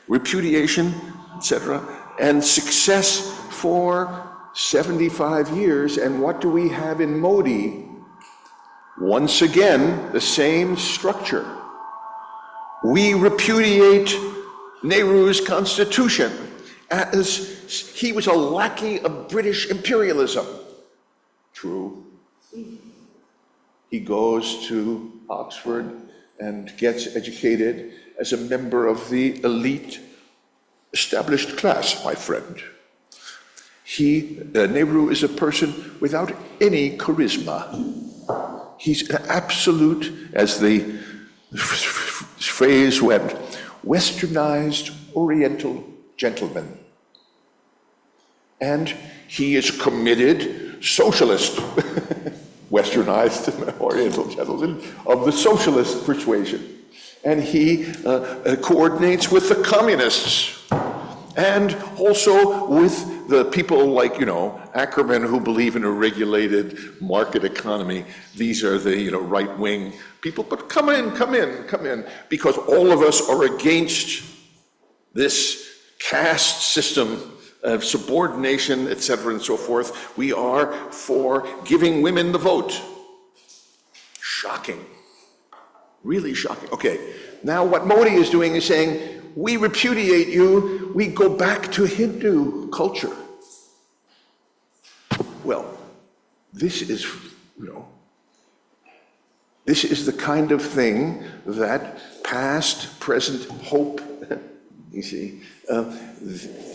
Repudiation, etc., and success for 75 years. And what do we have in Modi? Once again, the same structure. We repudiate Nehru's constitution as he was a lackey of British imperialism. True. He goes to Oxford and gets educated as a member of the elite established class, my friend. Nehru is a person without any charisma. He's an absolute, as the phrase went, westernized Oriental gentleman. And he is committed socialist, westernized Oriental gentleman of the socialist persuasion. And he coordinates with the communists and also with the people like, Ackerman, who believe in a regulated market economy. These are the, right-wing people, but come in, because all of us are against this caste system of subordination, etc., and so forth. We are for giving women the vote. Shocking. Really shocking. Okay, now what Modi is doing is saying, we repudiate you, we go back to Hindu culture. Well, this is, this is the kind of thing that past, present hope, you see.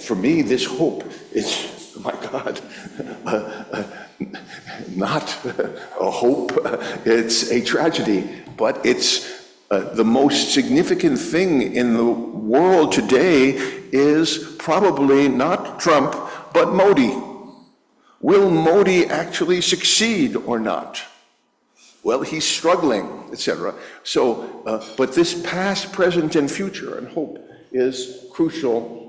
For me, this hope is, my God, not a hope, it's a tragedy, but it's the most significant thing in the world today is probably not Trump, but Modi. Will Modi actually succeed or not? Well, he's struggling, etc. So, but this past, present, and future and hope is crucial.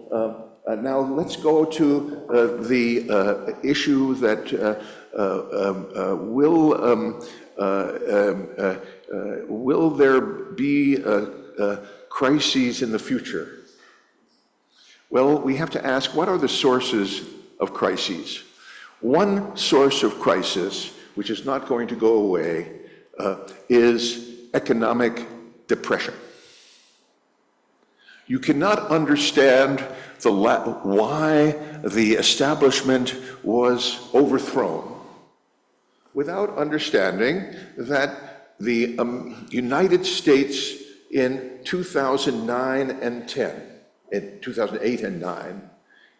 Now let's go to the issue that will there be crises in the future? Well, we have to ask, what are the sources of crises? One source of crisis, which is not going to go away, is economic depression. You cannot understand why the establishment was overthrown without understanding that the United States in 2009 and 10, in 2008 and 9,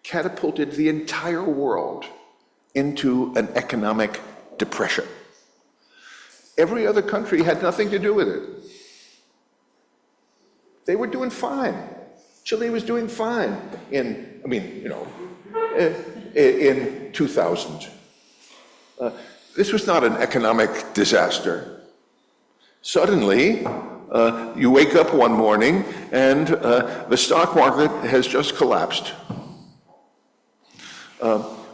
catapulted the entire world into an economic depression. Every other country had nothing to do with it. They were doing fine. Chile was doing fine in 2000. This was not an economic disaster. Suddenly, you wake up one morning and the stock market has just collapsed.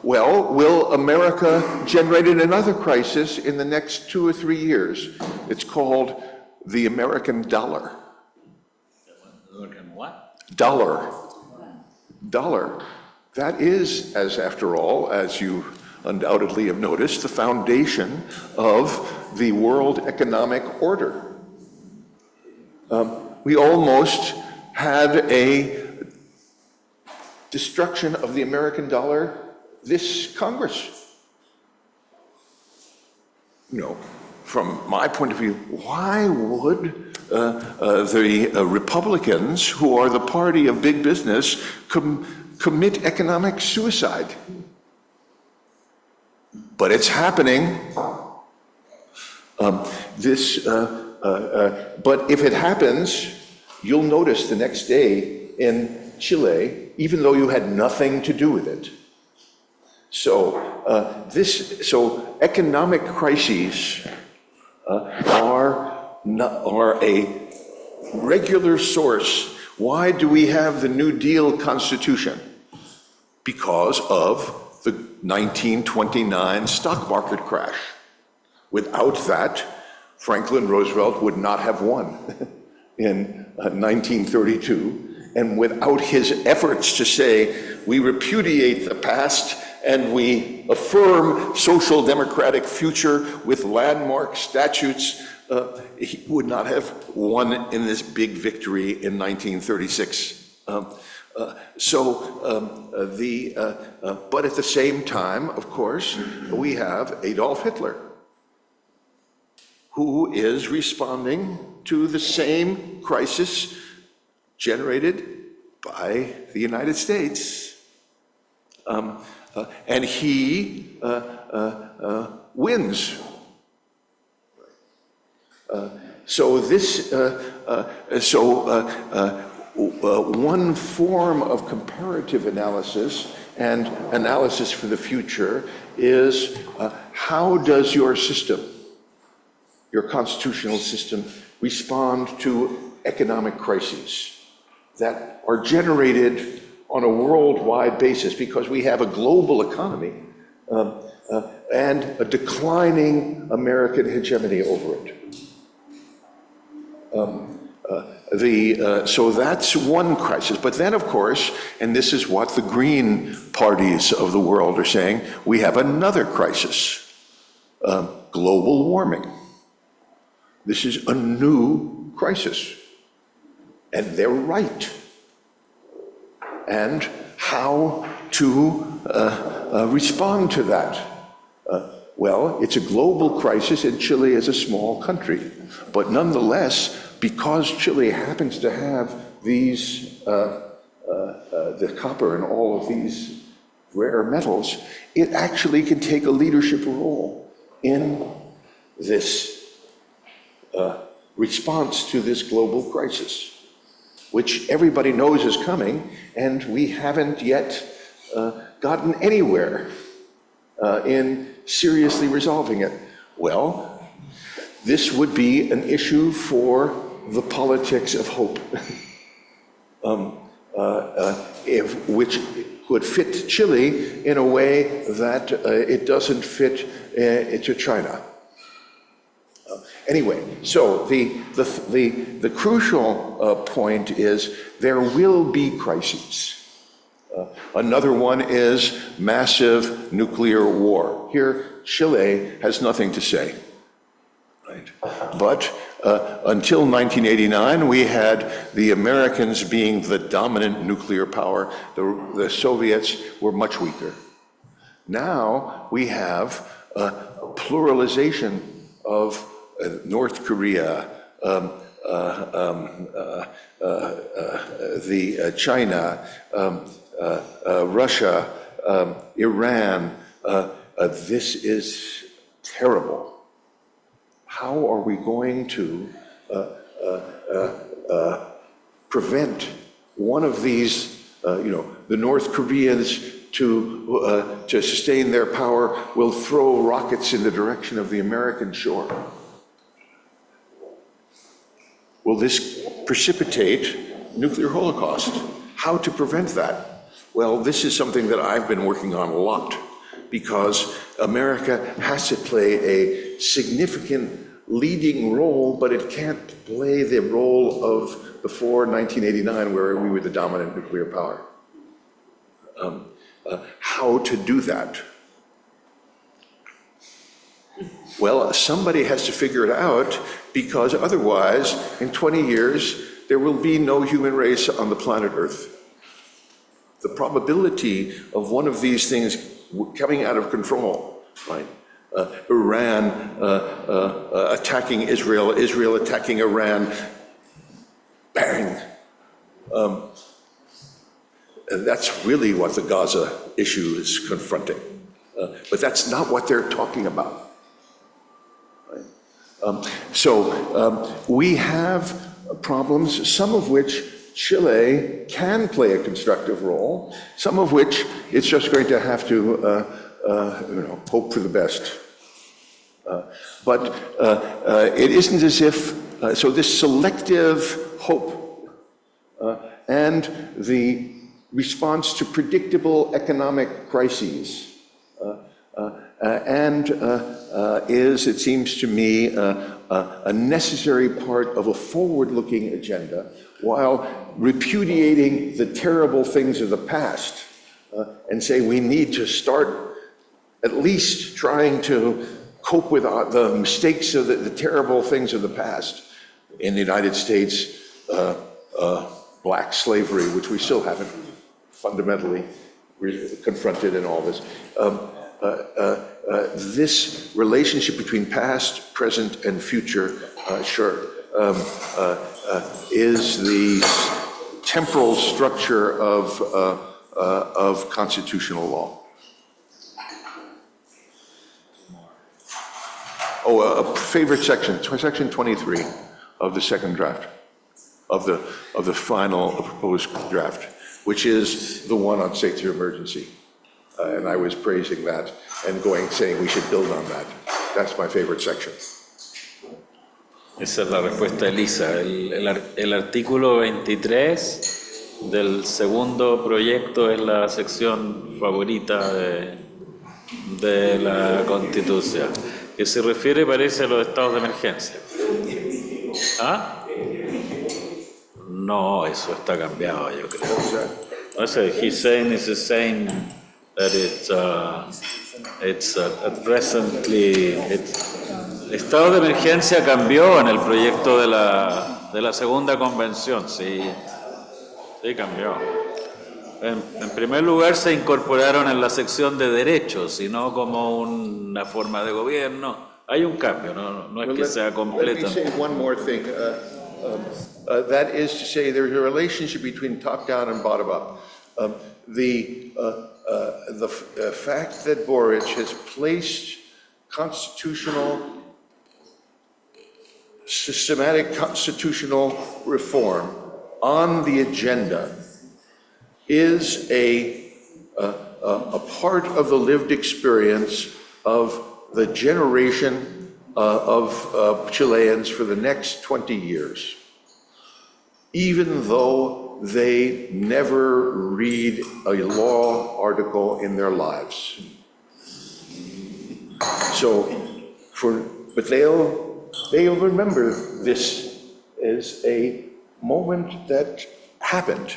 Well, will America generate another crisis in the next 2 or 3 years? It's called the American dollar. American what? Dollar. That is, after all, as you undoubtedly have noticed, the foundation of the world economic order. We almost had a destruction of the American dollar this Congress. From my point of view, why would the Republicans, who are the party of big business, commit economic suicide? But it's happening. But if it happens, you'll notice the next day in Chile, even though you had nothing to do with it. So economic crises are a regular source. Why do we have the New Deal Constitution? Because of the 1929 stock market crash. Without that, Franklin Roosevelt would not have won in 1932. And without his efforts to say, we repudiate the past and we affirm social democratic future with landmark statutes, he would not have won in this big victory in 1936. But at the same time, of course, we have Adolf Hitler. who is responding to the same crisis generated by the United States. And he wins. So one form of comparative analysis and analysis for the future is how does your system, your constitutional system, respond to economic crises that are generated on a worldwide basis because we have a global economy and a declining American hegemony over it. So that's one crisis. But then, of course, and this is what the green parties of the world are saying, we have another crisis, global warming. This is a new crisis. And they're right. And how to respond to that? Well, it's a global crisis, and Chile is a small country. But nonetheless, because Chile happens to have these, the copper and all of these rare metals, it actually can take a leadership role in this response to this global crisis, which everybody knows is coming, and we haven't yet gotten anywhere in seriously resolving it. Well, this would be an issue for the politics of hope, which would fit Chile in a way that it doesn't fit to China. Anyway, so the crucial point is there will be crises. Another one is massive nuclear war. Here, Chile has nothing to say. Right. But until 1989, we had the Americans being the dominant nuclear power. The Soviets were much weaker. Now we have a pluralization of North Korea, China, Russia, Iran. This is terrible. How are we going to prevent one of these, the North Koreans to sustain their power will throw rockets in the direction of the American shore? Will this precipitate nuclear holocaust? How to prevent that? Well, this is something that I've been working on a lot, because America has to play a significant leading role, but it can't play the role of before 1989, where we were the dominant nuclear power. How to do that? Well, somebody has to figure it out, because otherwise, in 20 years, there will be no human race on the planet Earth. The probability of one of these things coming out of control, right? Iran attacking Israel, Israel attacking Iran, bang. And that's really what the Gaza issue is confronting. But that's not what they're talking about. Right? We have problems, some of which Chile can play a constructive role, some of which it's just going to have to hope for the best. But it isn't as if, so this selective hope and the response to predictable economic crises is, it seems to me, a necessary part of a forward-looking agenda, while repudiating the terrible things of the past and say we need to start at least trying to cope with the mistakes of the terrible things of the past. In the United States, black slavery, which we still haven't fundamentally confronted in all this. this relationship between past, present, and future, is the temporal structure of constitutional law. Oh, a favorite section, section 23 of the second draft, of the final proposed draft, which is the one on state of emergency. And I was praising that and saying we should build on that. That's my favorite section. Esa es la respuesta de Elisa. El artículo 23 del segundo proyecto es la sección favorita de la Constitución, que se refiere, parece, a los estados de emergencia. ¿Ah? No, eso está cambiado, yo creo. No sé, he's saying it's the same, that it's presently, el estado de emergencia cambió en el proyecto de la segunda convención, sí cambió. En primer lugar se incorporaron en la sección de derechos, y no como una forma de gobierno. Hay un cambio, no es que sea completo. Let me say one more thing. That is to say, there's a relationship between top-down and bottom-up. The fact that Boric has placed systematic constitutional reform on the agenda is a part of the lived experience of the generation of Chileans for the next 20 years, even though they never read a law article in their lives. But they'll remember this as a moment that happened.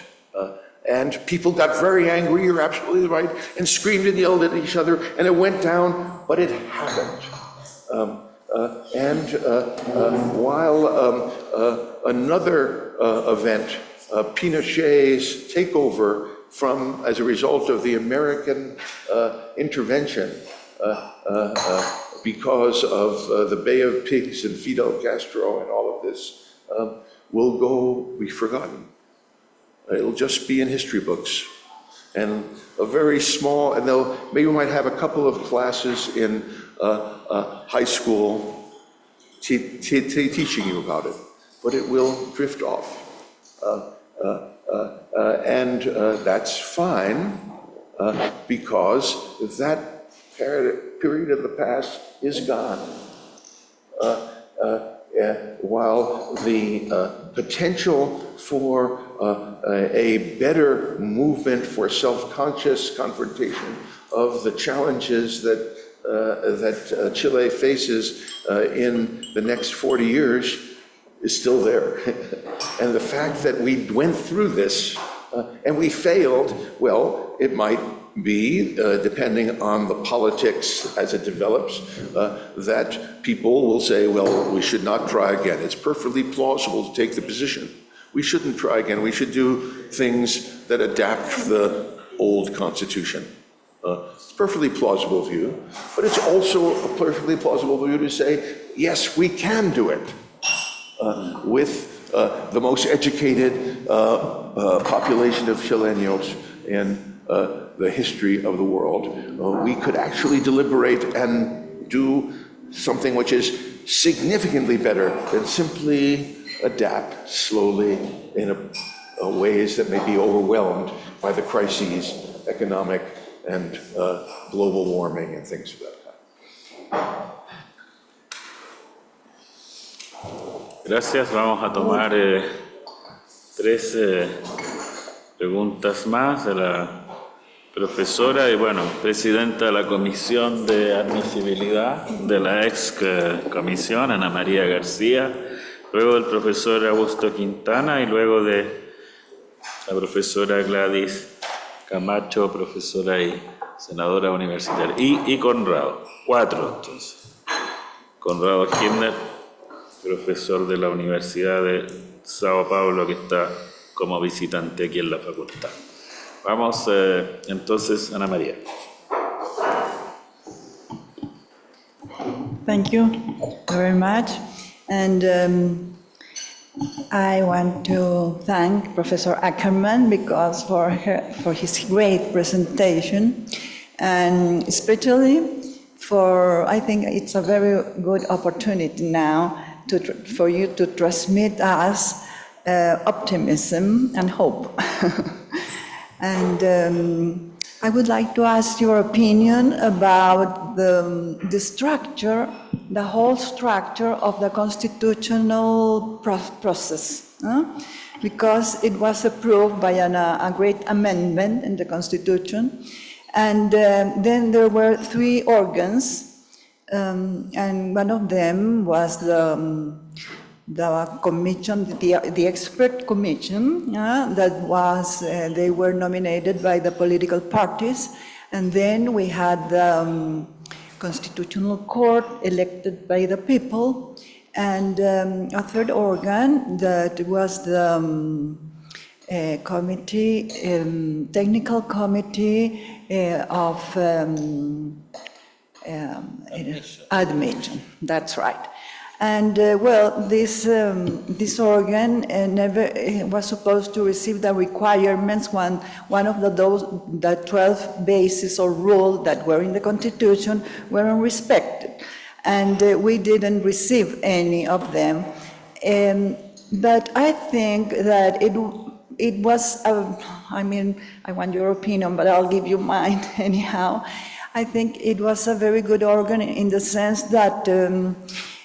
And people got very angry, you're absolutely right, and screamed and yelled at each other, and it went down, but it happened. While another event, Pinochet's takeover as a result of the American intervention, because of the Bay of Pigs and Fidel Castro and all of this, will be forgotten. It'll just be in history books. And a very small, and maybe we might have a couple of classes in high school teaching you about it, but it will drift off. And that's fine, because that period of the past is gone. While the potential for a better movement for self-conscious confrontation of the challenges that Chile faces in the next 40 years is still there. And the fact that we went through this and we failed, well, it might be, depending on the politics as it develops, that people will say, well, we should not try again. It's perfectly plausible to take the position. We shouldn't try again. We should do things that adapt the old constitution. It's a perfectly plausible view, but it's also a perfectly plausible view to say, yes, we can do it with the most educated population of Chilenos in the history of the world. We could actually deliberate and do something which is significantly better than simply adapt slowly in ways that may be overwhelmed by the crises, economic and global warming and things of that kind. Gracias. Vamos a tomar 3 preguntas más de la profesora y, presidenta de la Comisión de Admisibilidad de la ex comisión, Ana María García, luego del profesor Augusto Quintana y luego de la profesora Gladys Camacho, profesora y senadora universitaria, y Conrado. 4 entonces. Conrado Kirchner, profesor de la Universidad de Sao Paulo, que está como visitante aquí en la facultad. Vamos entonces, Ana María. Thank you very much. And I want to thank Professor Ackerman because for his great presentation, and especially I think it's a very good opportunity now for you to transmit us optimism and hope. And I would like to ask your opinion about the structure, the whole structure of the constitutional process, because it was approved by a great amendment in the Constitution, and then there were 3 organs, and one of them was the commission, the expert commission, that was, they were nominated by the political parties, and then we had the Constitutional Court elected by the people, and a 3rd organ that was the committee, technical committee of admission. That's right. And well, this organ never was supposed to receive the requirements. One of the 12 bases or rules that were in the Constitution weren't respected, and we didn't receive any of them. But I think that it was. I mean, I want your opinion, but I'll give you mine anyhow. I think it was a very good organ in the sense that.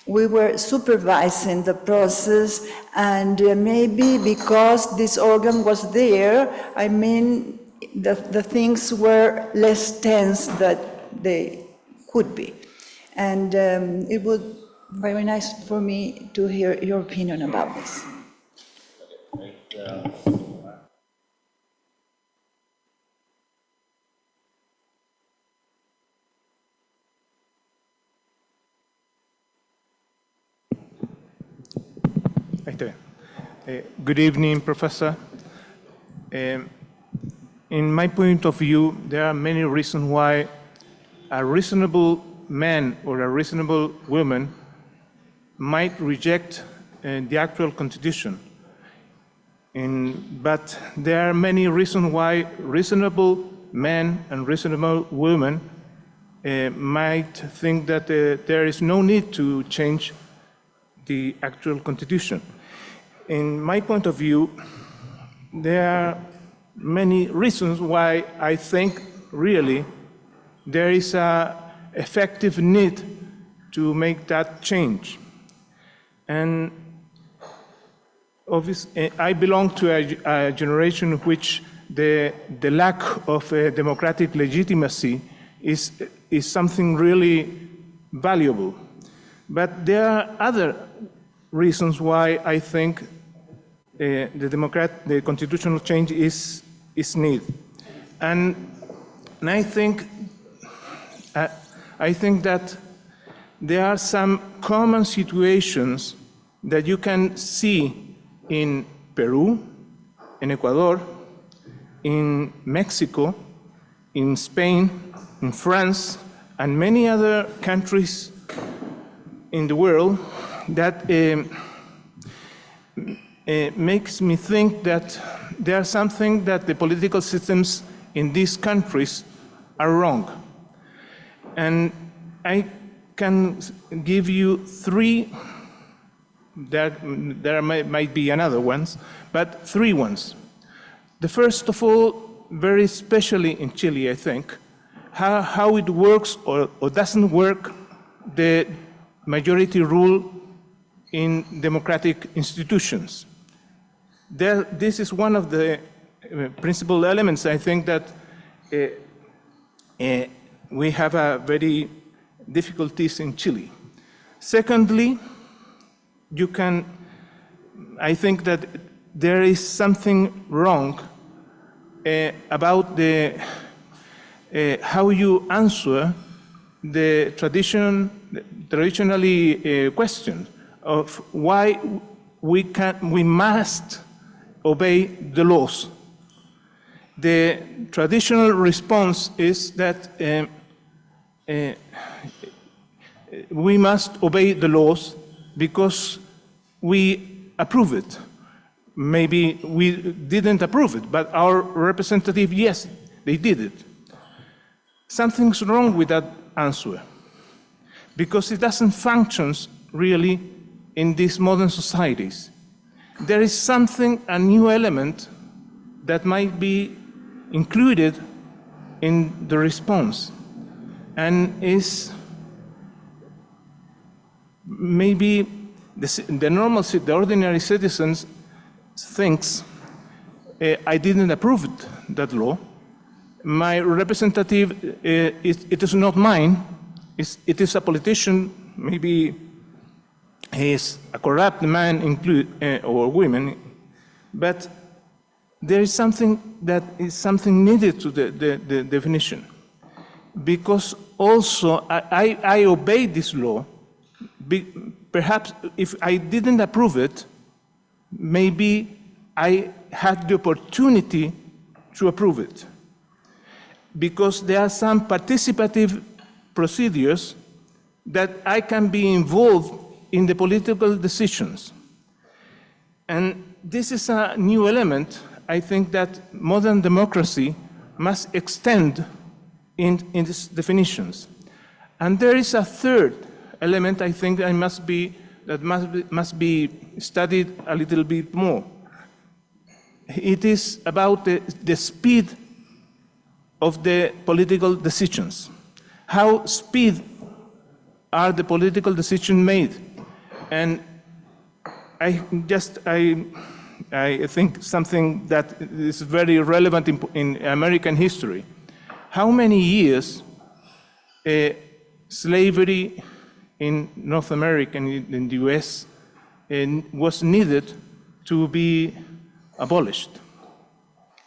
We were supervising the process, and maybe because this organ was there, I mean, the things were less tense than they could be. And it would be very nice for me to hear your opinion about this. Good evening, Professor. In my point of view, there are many reasons why a reasonable man or a reasonable woman might reject the actual constitution. But there are many reasons why reasonable men and reasonable women might think that there is no need to change the actual constitution. In my point of view, there are many reasons why I think really there is an effective need to make that change. And obviously, I belong to a generation in which the lack of democratic legitimacy is something really valuable. But there are other reasons why I think the constitutional change is needed, and I think that there are some common situations that you can see in Peru, in Ecuador, in Mexico, in Spain, in France, and many other countries in the world that makes me think that there's something that the political systems in these countries are wrong. And I can give you 3, there might be another ones, but 3 ones. The first of all, very especially in Chile, I think, how it works or doesn't work, the majority rule in democratic institutions. This is one of the principal elements, I think, that we have very difficulties in Chile. Secondly, I think that there is something wrong about how you answer the traditionally question of why we must obey the laws. The traditional response is that we must obey the laws because we approve it. Maybe we didn't approve it, but our representative, yes, they did it. Something's wrong with that answer, because it doesn't function really in these modern societies. There is something, a new element that might be included in the response, and is maybe the ordinary citizens thinks, I didn't approve that law. My representative, it is not mine. It is a politician. Maybe he's a corrupt man, or women. But there is something that is something needed to the definition, because also I obey this law. Perhaps if I didn't approve it, maybe I had the opportunity to approve it, because there are some participative procedures that I can be involved in the political decisions. And this is a new element, I think, that modern democracy must extend in these definitions. And there is a third element, I think, that must be studied a little bit more. It is about the speed of the political decisions. How speed are the political decisions made? And I think something that is very relevant in American history. How many years slavery in North America and in the US was needed to be abolished?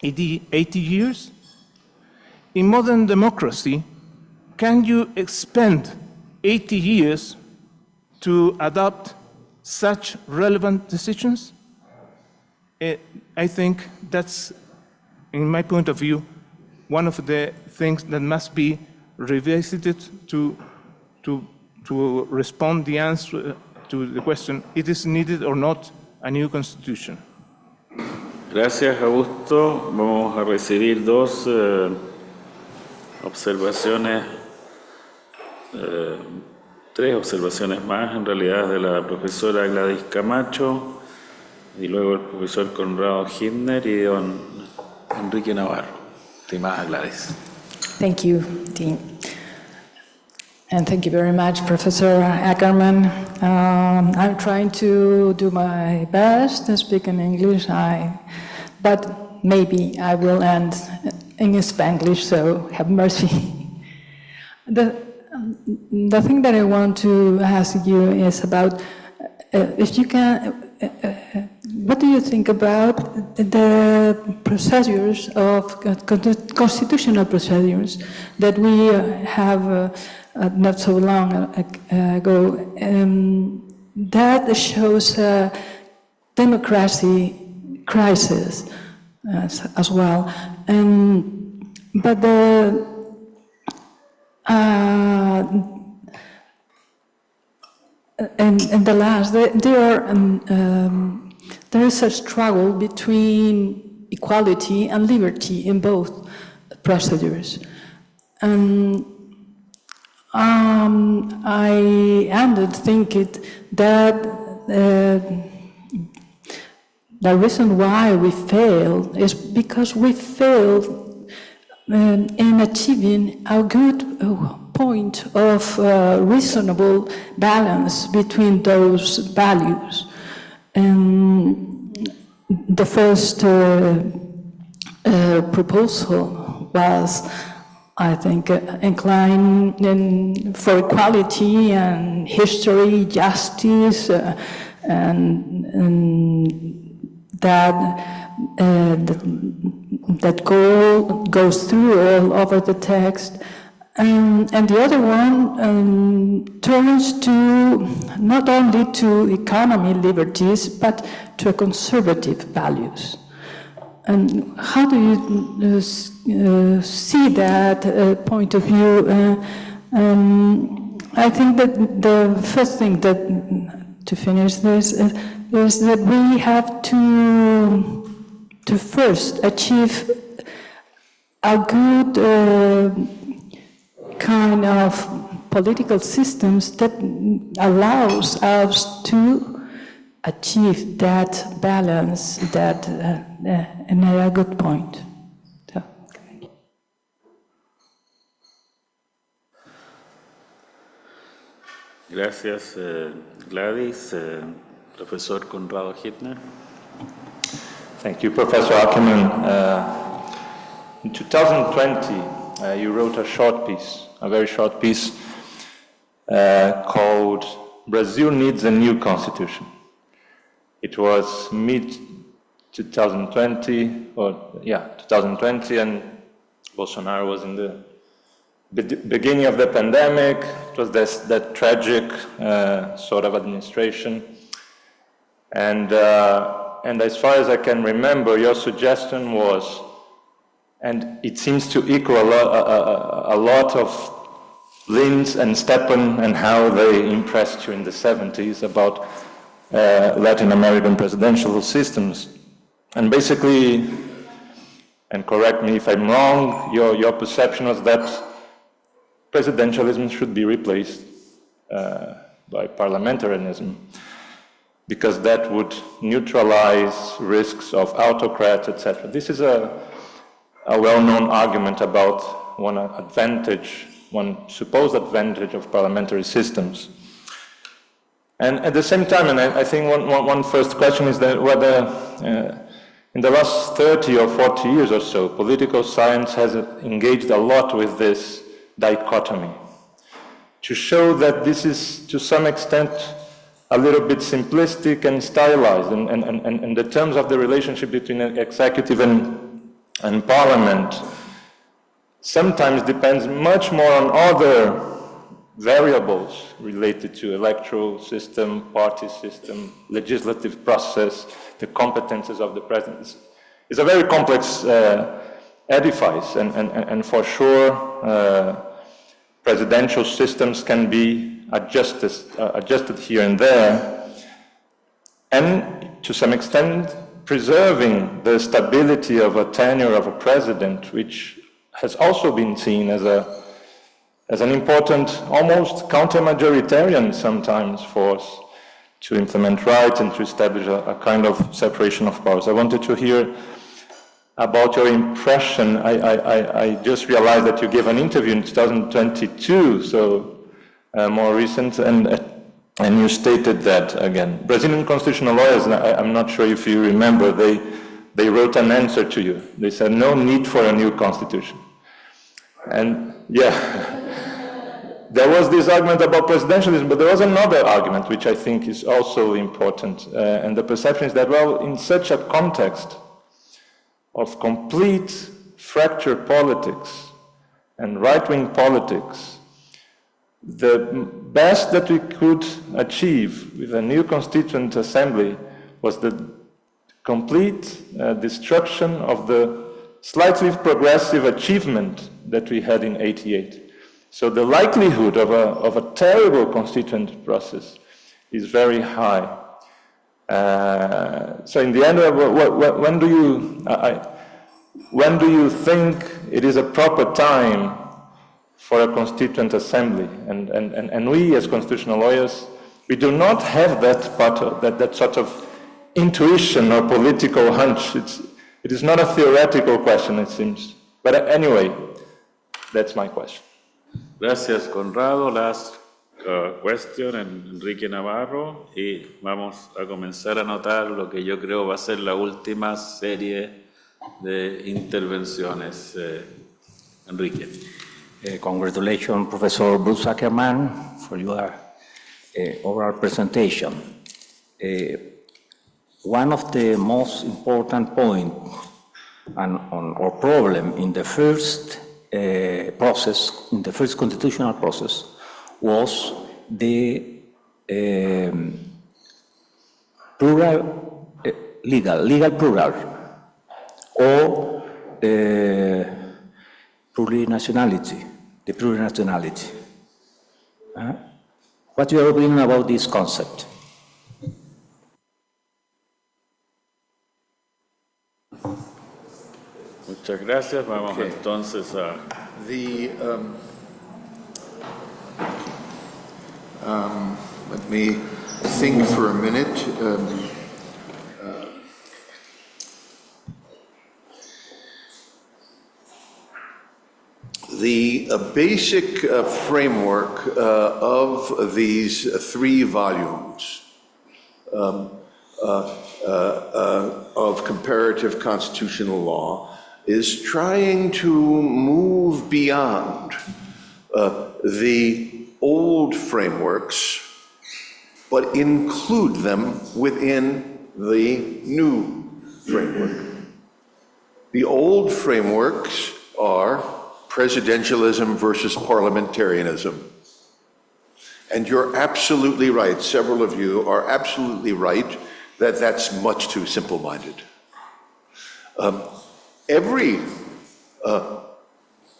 80 years? In modern democracy, can you expend 80 years to adopt such relevant decisions? I think that's, in my point of view, one of the things that must be revisited to respond the answer to the question, it is needed or not a new constitution. Gracias, Augusto. Vamos a recibir dos observaciones, tres observaciones más, en realidad, de la profesora Gladys Camacho, y luego el profesor Conrado Hibner y don Enrique Navarro. Estimada Gladys. Thank you, Dean. And thank you very much, Professor Ackerman. I'm trying to do my best to speak in English, but maybe I will end in Spanglish, so have mercy. The thing that I want to ask you is about, if you can, what do you think about the procedures of constitutional procedures that we have not so long ago, that shows a democracy crisis as well. But in the last, there is a struggle between equality and liberty in both procedures. I ended thinking that the reason why we failed is because we failed in achieving a good point of reasonable balance between those values. The first proposal was, I think, inclined for equality and history, justice, and that goal goes through all over the text. And the other one turns to not only to economy liberties, but to conservative values. And how do you see that point of view? I think that the first thing that, to finish this, is that we have to first achieve a good kind of political systems that allows us to achieve that balance, that and a good point. So, Gracias, Gladys. Profesor Conrado Hittner. Thank you, Professor Ackerman. In 2020, you wrote a short piece, a very short piece, called Brazil Needs a New Constitution. It was mid-2020, 2020, and Bolsonaro was in the beginning of the pandemic. It was that tragic sort of administration. And as far as I can remember, your suggestion was, and it seems to equal a lot of Linz and Stepan and how they impressed you in the 70s about Latin American presidential systems. And basically, and correct me if I'm wrong, your perception was that presidentialism should be replaced by parliamentarism, because that would neutralize risks of autocrats, etc. This is a well-known argument about one supposed advantage of parliamentary systems. And at the same time, and I think one first question is that whether in the last 30 or 40 years or so, political science has engaged a lot with this dichotomy to show that this is, to some extent, a little bit simplistic and stylized, and the terms of the relationship between executive and parliament sometimes depends much more on other variables related to electoral system, party system, legislative process, the competences of the president. It's a very complex edifice, and for sure presidential systems can be adjusted here and there, and to some extent preserving the stability of a tenure of a president, which has also been seen as an important, almost counter-majoritarian sometimes force to implement rights and to establish a kind of separation of powers. I wanted to hear about your impression. I just realized that you gave an interview in 2022, so more recent, and you stated that again. Brazilian constitutional lawyers, I'm not sure if you remember, they wrote an answer to you. They said, no need for a new constitution. And yeah, there was this argument about presidentialism, but there was another argument which I think is also important, and the perception is that, well, in such a context of complete fractured politics and right-wing politics, the best that we could achieve with a new constituent assembly was the complete destruction of the slightly progressive achievement that we had in '88. So the likelihood of a terrible constituent process is very high. So in the end, when do you think it is a proper time for a constituent assembly? And we, as constitutional lawyers, we do not have that sort of intuition or political hunch. It is not a theoretical question, it seems. But anyway, that's my question. Gracias, Conrado. Last question, Enrique Navarro. Y vamos a comenzar a anotar lo que yo creo va a ser la última serie de intervenciones. Enrique. Congratulations, Professor Bruce Ackerman, for your oral presentation. One of the most important points or problem in the first process, in the first constitutional process, was the plural, legal plural, or plurinationality, the plurinationality. What's your opinion about this concept? Muchas gracias. Vamos entonces a... Let me think for a minute. The basic framework of these 3 volumes of comparative constitutional law is trying to move beyond the old frameworks, but include them within the new framework. The old frameworks are presidentialism versus parliamentarianism. And you're absolutely right, several of you are absolutely right that that's much too simple-minded. Every,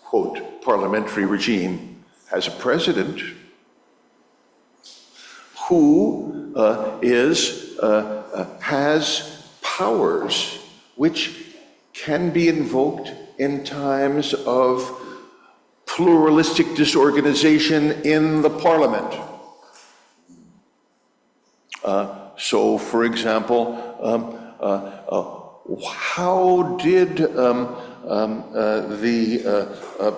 quote, parliamentary regime has a president who has powers which can be invoked in times of pluralistic disorganization in the parliament. So, for example, how did the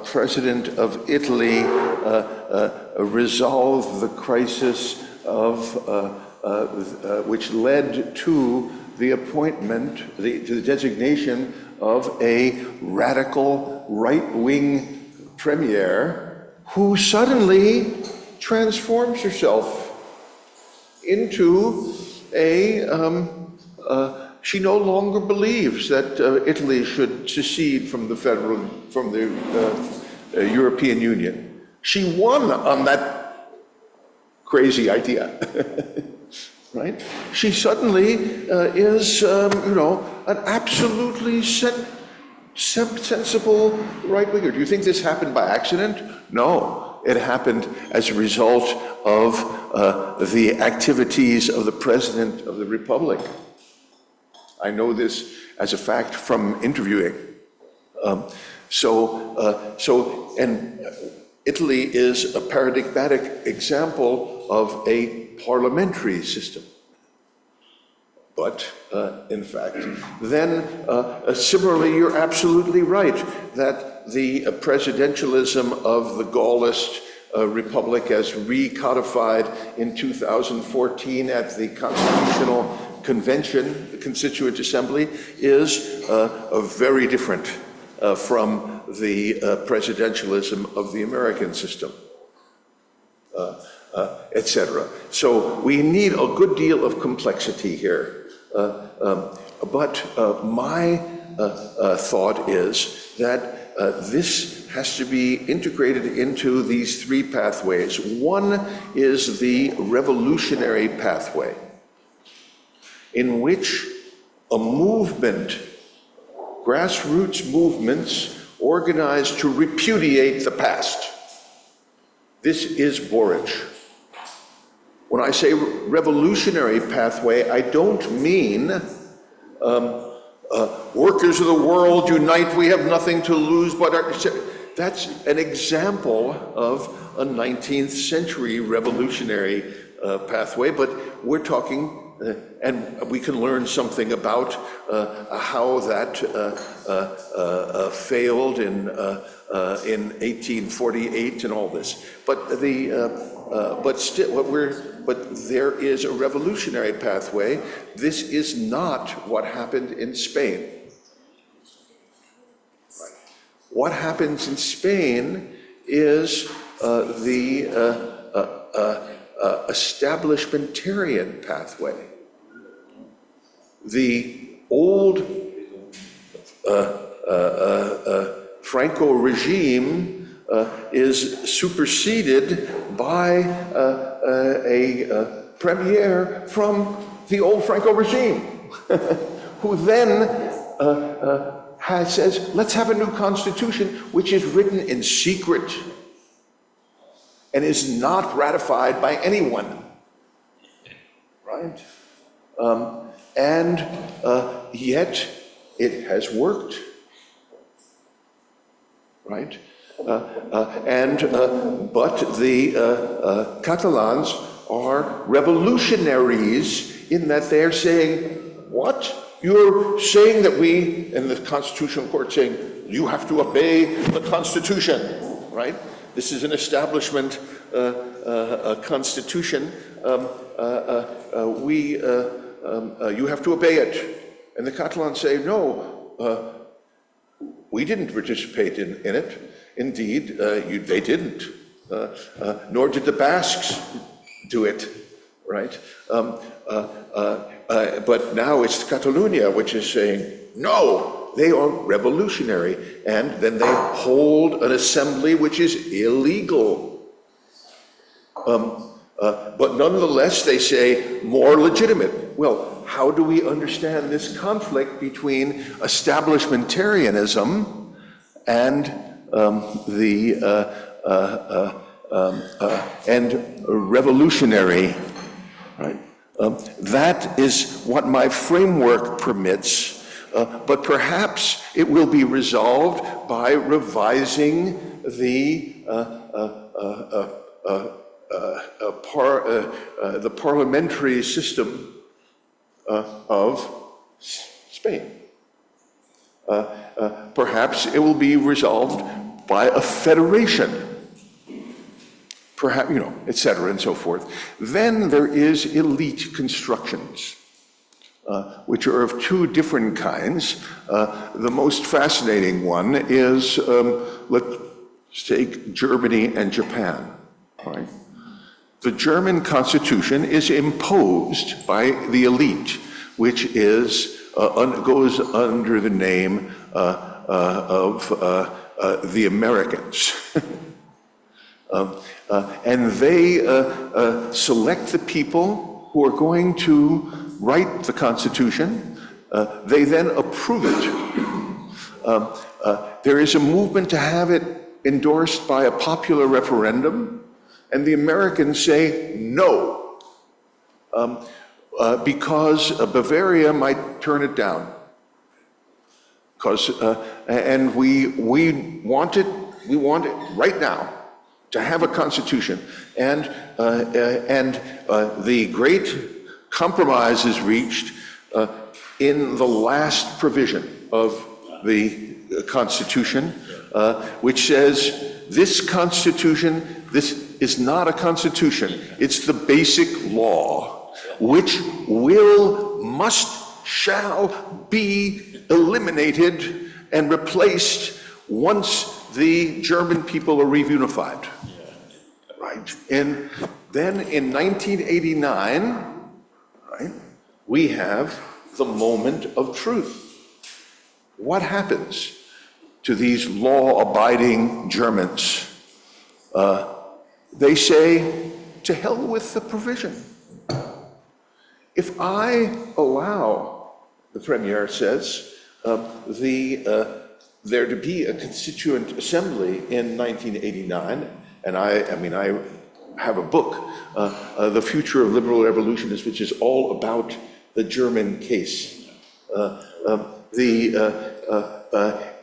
president of Italy resolve the crisis of which led to the appointment, to the designation of a radical right-wing premier who suddenly transforms herself into she no longer believes that Italy should secede from the European Union. She won on that crazy idea, right? She suddenly is, an absolutely sensible right-winger. Do you think this happened by accident? No, it happened as a result of the activities of the President of the Republic. I know this as a fact from interviewing. And Italy is a paradigmatic example of a parliamentary system. But, in fact, then similarly, you're absolutely right that the presidentialism of the Gaullist Republic as recodified in 2014 at the Constitutional Convention, the Constituent Assembly, is very different from the presidentialism of the American system, etc. So we need a good deal of complexity here. But my thought is that this has to be integrated into these 3 pathways. One is the revolutionary pathway, in which a movement, grassroots movements, organized to repudiate the past. This is Boric. When I say revolutionary pathway, I don't mean workers of the world unite, we have nothing to lose but our... That's an example of a 19th century revolutionary pathway, but we're talking, and we can learn something about how that failed in 1848 and all this. But there is a revolutionary pathway. This is not what happened in Spain. What happens in Spain is the establishmentarian pathway. The old Franco regime is superseded by a premier from the old Franco regime, who then says, let's have a new constitution, which is written in secret and is not ratified by anyone, right? And yet it has worked, right? But the Catalans are revolutionaries in that they're saying, what? You're saying that we, and the Constitutional Court saying, you have to obey the Constitution, right? This is an establishment constitution. You have to obey it. And the Catalans say, no, we didn't participate in it. Indeed, they didn't. Nor did the Basques do it, right? But now it's Catalonia which is saying, no, they are revolutionary. And then they hold an assembly which is illegal. But nonetheless, they say more legitimate. Well, how do we understand this conflict between establishmentarianism and and revolutionary, right? That is what my framework permits, but perhaps it will be resolved by revising the parliamentary system of Spain. Perhaps it will be resolved by a federation, perhaps, et cetera, and so forth. Then there is elite constructions, which are of two different kinds. The most fascinating one is, let's take Germany and Japan, right? The German constitution is imposed by the elite, which is goes under the name of the Americans. And they select the people who are going to write the Constitution. They then approve it. There is a movement to have it endorsed by a popular referendum, and the Americans say no, because Bavaria might turn it down. And we want it right now, to have a constitution. And the great compromise is reached in the last provision of the Constitution, which says this Constitution, this is not a constitution, it's the basic law, which shall be eliminated and replaced once the German people are reunified, right? And then in 1989, right, we have the moment of truth. What happens to these law-abiding Germans? They say, to hell with the provision. If I allow, the Premier says, there to be a constituent assembly in 1989, and I have a book, The Future of Liberal Revolutionists, which is all about the German case.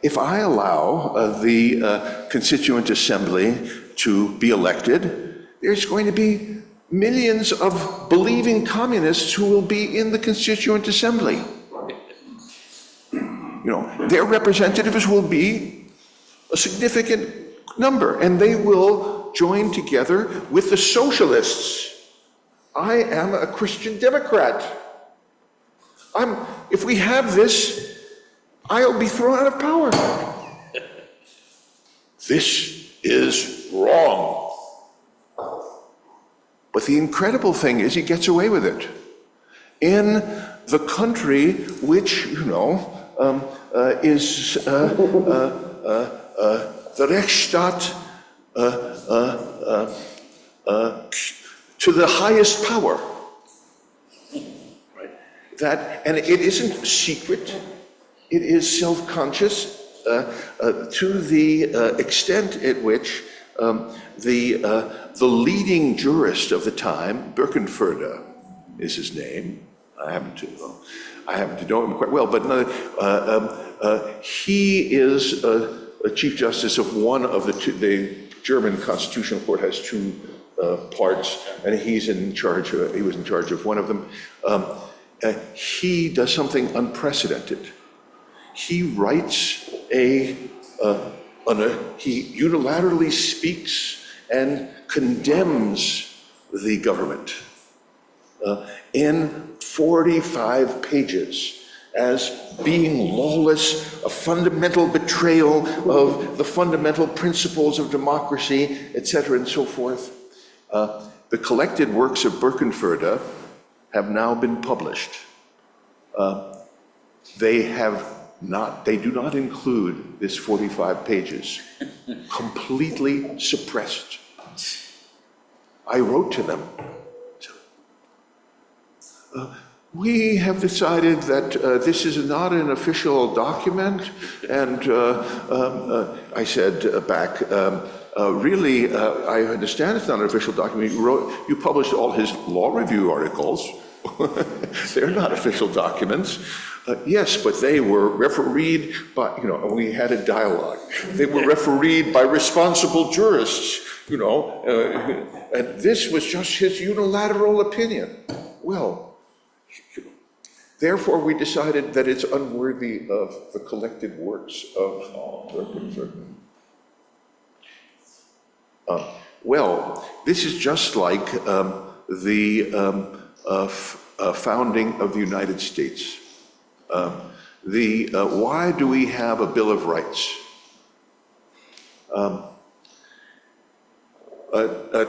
If I allow the constituent assembly to be elected, there's going to be millions of believing communists who will be in the constituent assembly. Their representatives will be a significant number, and they will join together with the socialists. I am a Christian Democrat. If we have this, I'll be thrown out of power. This is wrong. But the incredible thing is he gets away with it. In the country which, is the Rechtsstaat to the highest power. Right? And it isn't secret, it is self-conscious to the extent at which The leading jurist of the time, Birkenförde is his name. I happen to know him quite well, but he is a Chief Justice of one of the German Constitutional Court has two parts, and he was in charge of one of them. He does something unprecedented. He writes he unilaterally speaks and condemns the government in 45 pages as being lawless, a fundamental betrayal of the fundamental principles of democracy, etc., and so forth. The collected works of Birkenförde have now been published. They do not include this 45 pages, completely suppressed. I wrote to them. We have decided that this is not an official document, and I said back, really, I understand it's not an official document. You published all his law review articles. They're not official documents. Yes, but they were refereed by, we had a dialogue. They were refereed by responsible jurists, and this was just his unilateral opinion. Well, therefore we decided that it's unworthy of the collected works of Birkenförde. Well, this is just like the founding of the United States. Why do we have a Bill of Rights?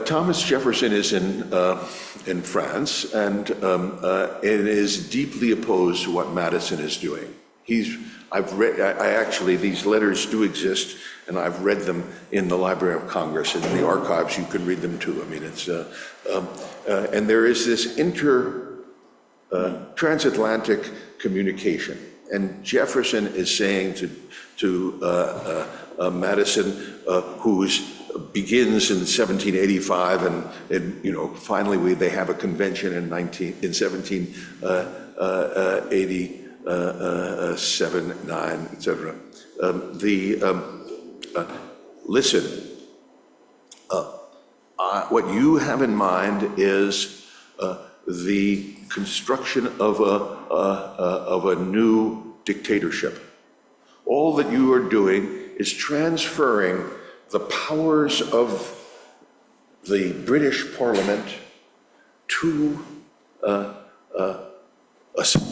Thomas Jefferson is in France, and it is deeply opposed to what Madison is doing. Actually, these letters do exist, and I've read them in the Library of Congress, in the archives. You can read them too. I mean, it's and there is this transatlantic communication, and Jefferson is saying to Madison, who begins in 1785, and finally they have a convention in 1787, 9, etc. Listen, what you have in mind is the construction of a new dictatorship. All that you are doing is transferring the powers of the British Parliament to a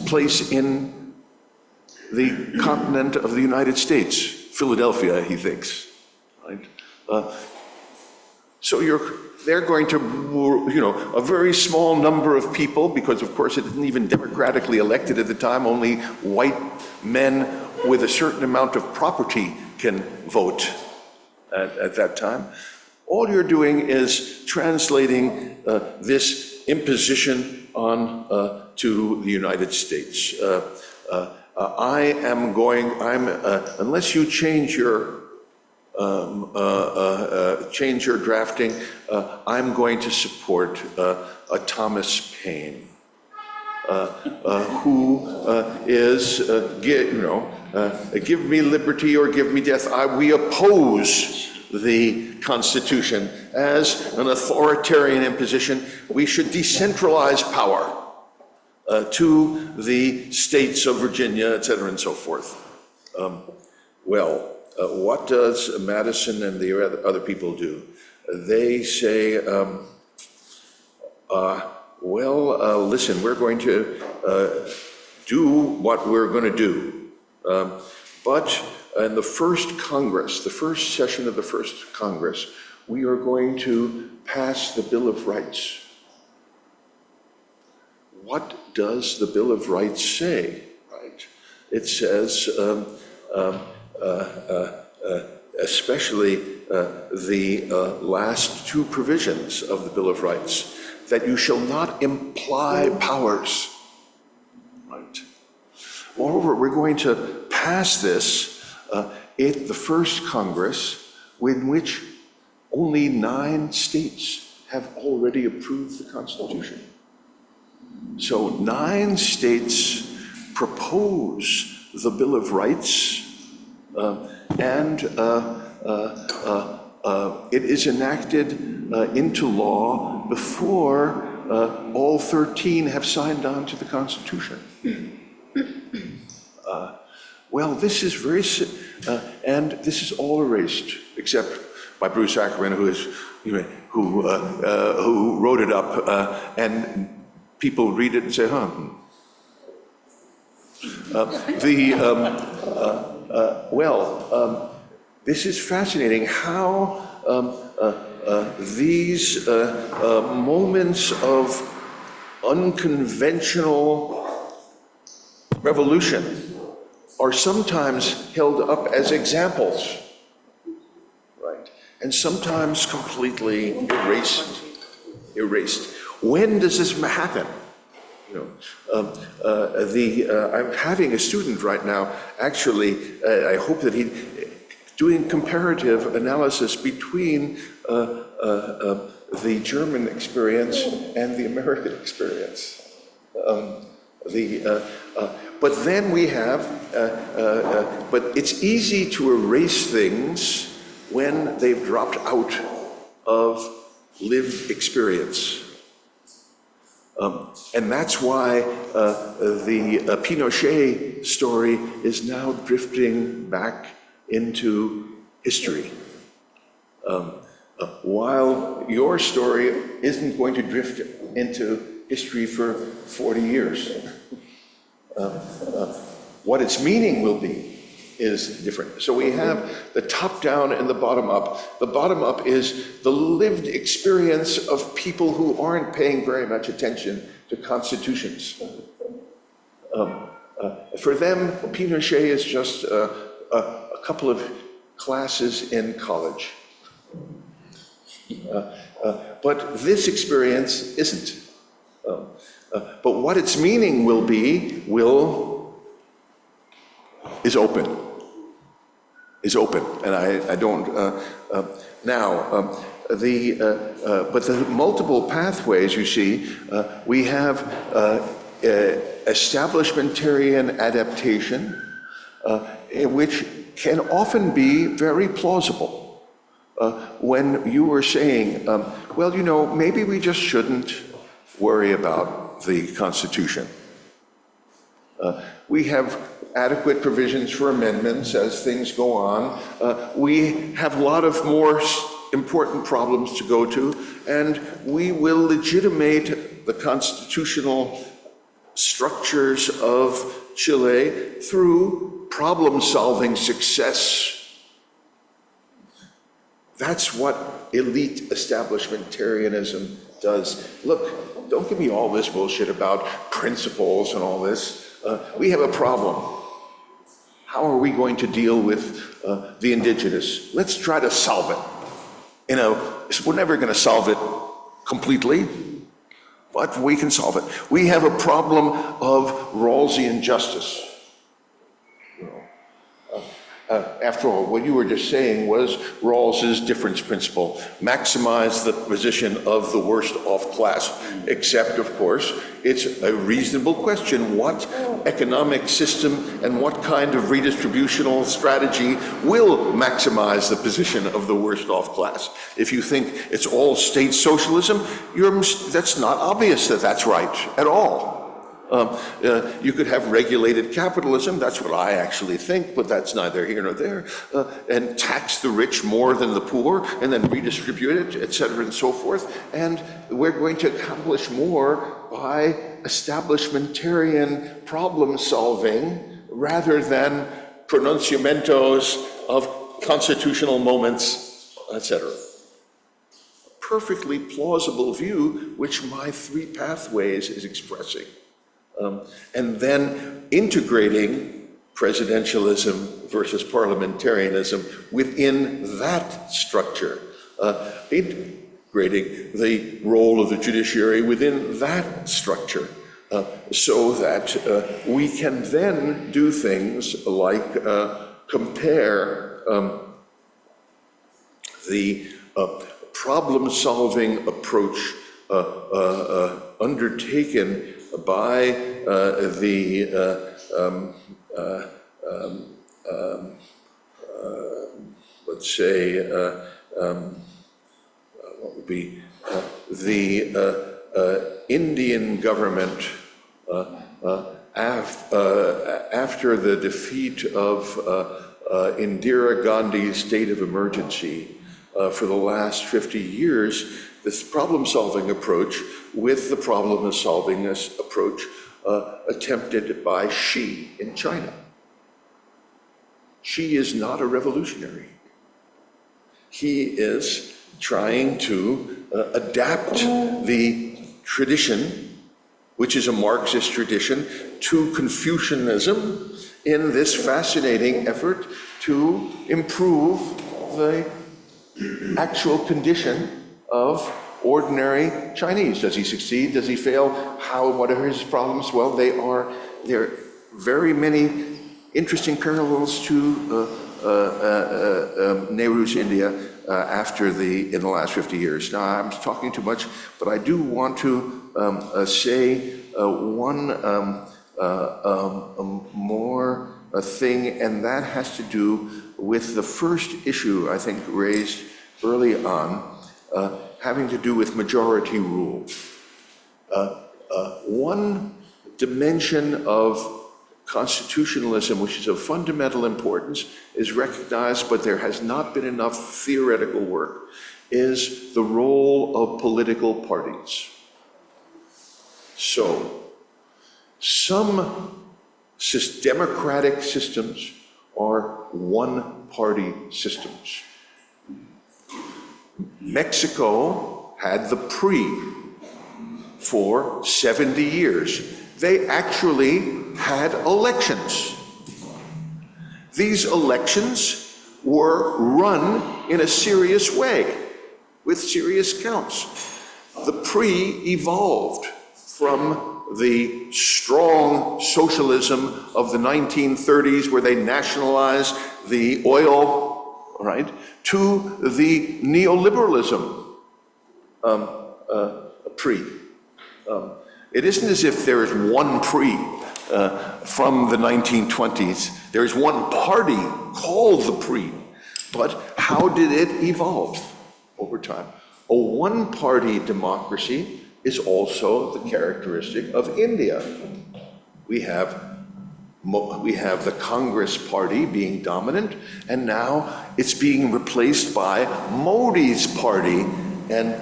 place in the continent of the United States, Philadelphia, he thinks, right? So they're going to, a very small number of people, because of course it isn't even democratically elected at the time, only white men with a certain amount of property can vote at that time. All you're doing is translating this imposition on to the United States. Unless you change your drafting, I'm going to support a Thomas Paine, who is, give me liberty or give me death. We oppose the Constitution as an authoritarian imposition. We should decentralize power to the states of Virginia, et cetera, and so forth. What does Madison and the other people do? They say, listen, we're going to do what we're going to do. But in the first Congress, the first session of the first Congress, we are going to pass the Bill of Rights. What does the Bill of Rights say? Right? It says, especially the last two provisions of the Bill of Rights, that you shall not imply powers. Right? Moreover, we're going to pass this at the first Congress, in which only 9 states have already approved the Constitution. So 9 states propose the Bill of Rights, and it is enacted into law before all 13 have signed on to the Constitution. Well, this is very, and this is all erased, except by Bruce Ackerman, who wrote it up, and people read it and say, huh. This is fascinating how these moments of unconventional revolution are sometimes held up as examples, right? And sometimes completely erased. When does this happen? I'm having a student right now, actually, I hope that he's doing comparative analysis between the German experience and the American experience. But then we have, but it's easy to erase things when they've dropped out of lived experience. And that's why the Pinochet story is now drifting back into history. While your story isn't going to drift into history for 40 years. What its meaning will be is different. So we have the top down and the bottom up. The bottom up is the lived experience of people who aren't paying very much attention to constitutions. For them, Pinochet is just a couple of classes in college. But this experience isn't. But what its meaning will be is open. And I don't but the multiple pathways, you see, we have establishmentarian adaptation, which can often be very plausible. When you were saying, well, maybe we just shouldn't worry about the Constitution. We have adequate provisions for amendments as things go on. We have a lot of more important problems to go to, and we will legitimate the constitutional structures of Chile through problem-solving success. That's what elite establishmentarianism does. Look, don't give me all this bullshit about principles and all this. We have a problem. How are we going to deal with the indigenous? Let's try to solve it. We're never going to solve it completely, but we can solve it. We have a problem of Rawlsian justice. After all, what you were just saying was Rawls's difference principle. Maximize the position of the worst off class. Except, of course, it's a reasonable question. What economic system and what kind of redistributional strategy will maximize the position of the worst off class? If you think it's all state socialism, that's not obvious that that's right at all. You could have regulated capitalism, that's what I actually think, but that's neither here nor there, and tax the rich more than the poor, and then redistribute it, et cetera, and so forth. And we're going to accomplish more by establishmentarian problem solving rather than pronunciamientos of constitutional moments, et cetera. Perfectly plausible view, which my 3 pathways is expressing. And then integrating presidentialism versus parliamentarianism within that structure, integrating the role of the judiciary within that structure, so that we can then do things like compare the problem-solving approach undertaken by let's say, what would be the Indian government after the defeat of Indira Gandhi's state of emergency for the last 50 years, this problem-solving approach with the problem-solving approach attempted by Xi in China. Xi is not a revolutionary. He is trying to adapt the tradition, which is a Marxist tradition, to Confucianism in this fascinating effort to improve the actual condition of ordinary Chinese. Does he succeed? Does he fail? What are his problems? Well, there are very many interesting parallels to Nehru's India in the last 50 years. Now, I'm talking too much, but I do want to say one more thing, and that has to do with the first issue, I think, raised early on, having to do with majority rule. One dimension of constitutionalism, which is of fundamental importance, is recognized, but there has not been enough theoretical work, is the role of political parties. So, some democratic systems are one-party systems. Mexico had the PRI for 70 years. They actually had elections. These elections were run in a serious way, with serious counts. The PRI evolved from the strong socialism of the 1930s, where they nationalized the oil, right, to the neoliberalism PRI. It isn't as if there is one PRI from the 1920s. There is one party called the PRI. But how did it evolve over time? A one-party democracy is also the characteristic of India. We have the Congress party being dominant, and now it's being replaced by Modi's party. And,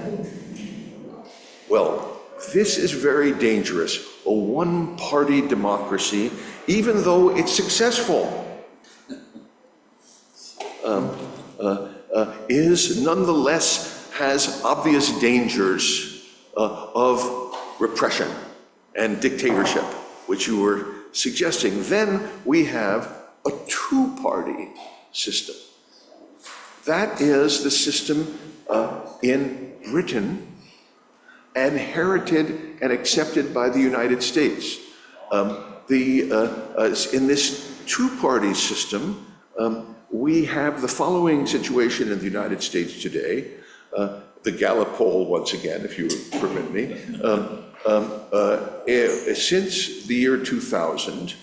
well, this is very dangerous. A one-party democracy, even though it's successful, is nonetheless has obvious dangers of repression and dictatorship, which you were suggesting. Then we have a two-party system. That is the system in Britain, inherited and accepted by the United States. In this two-party system, we have the following situation in the United States today. The Gallup poll, once again, if you would permit me. Since the year 2000,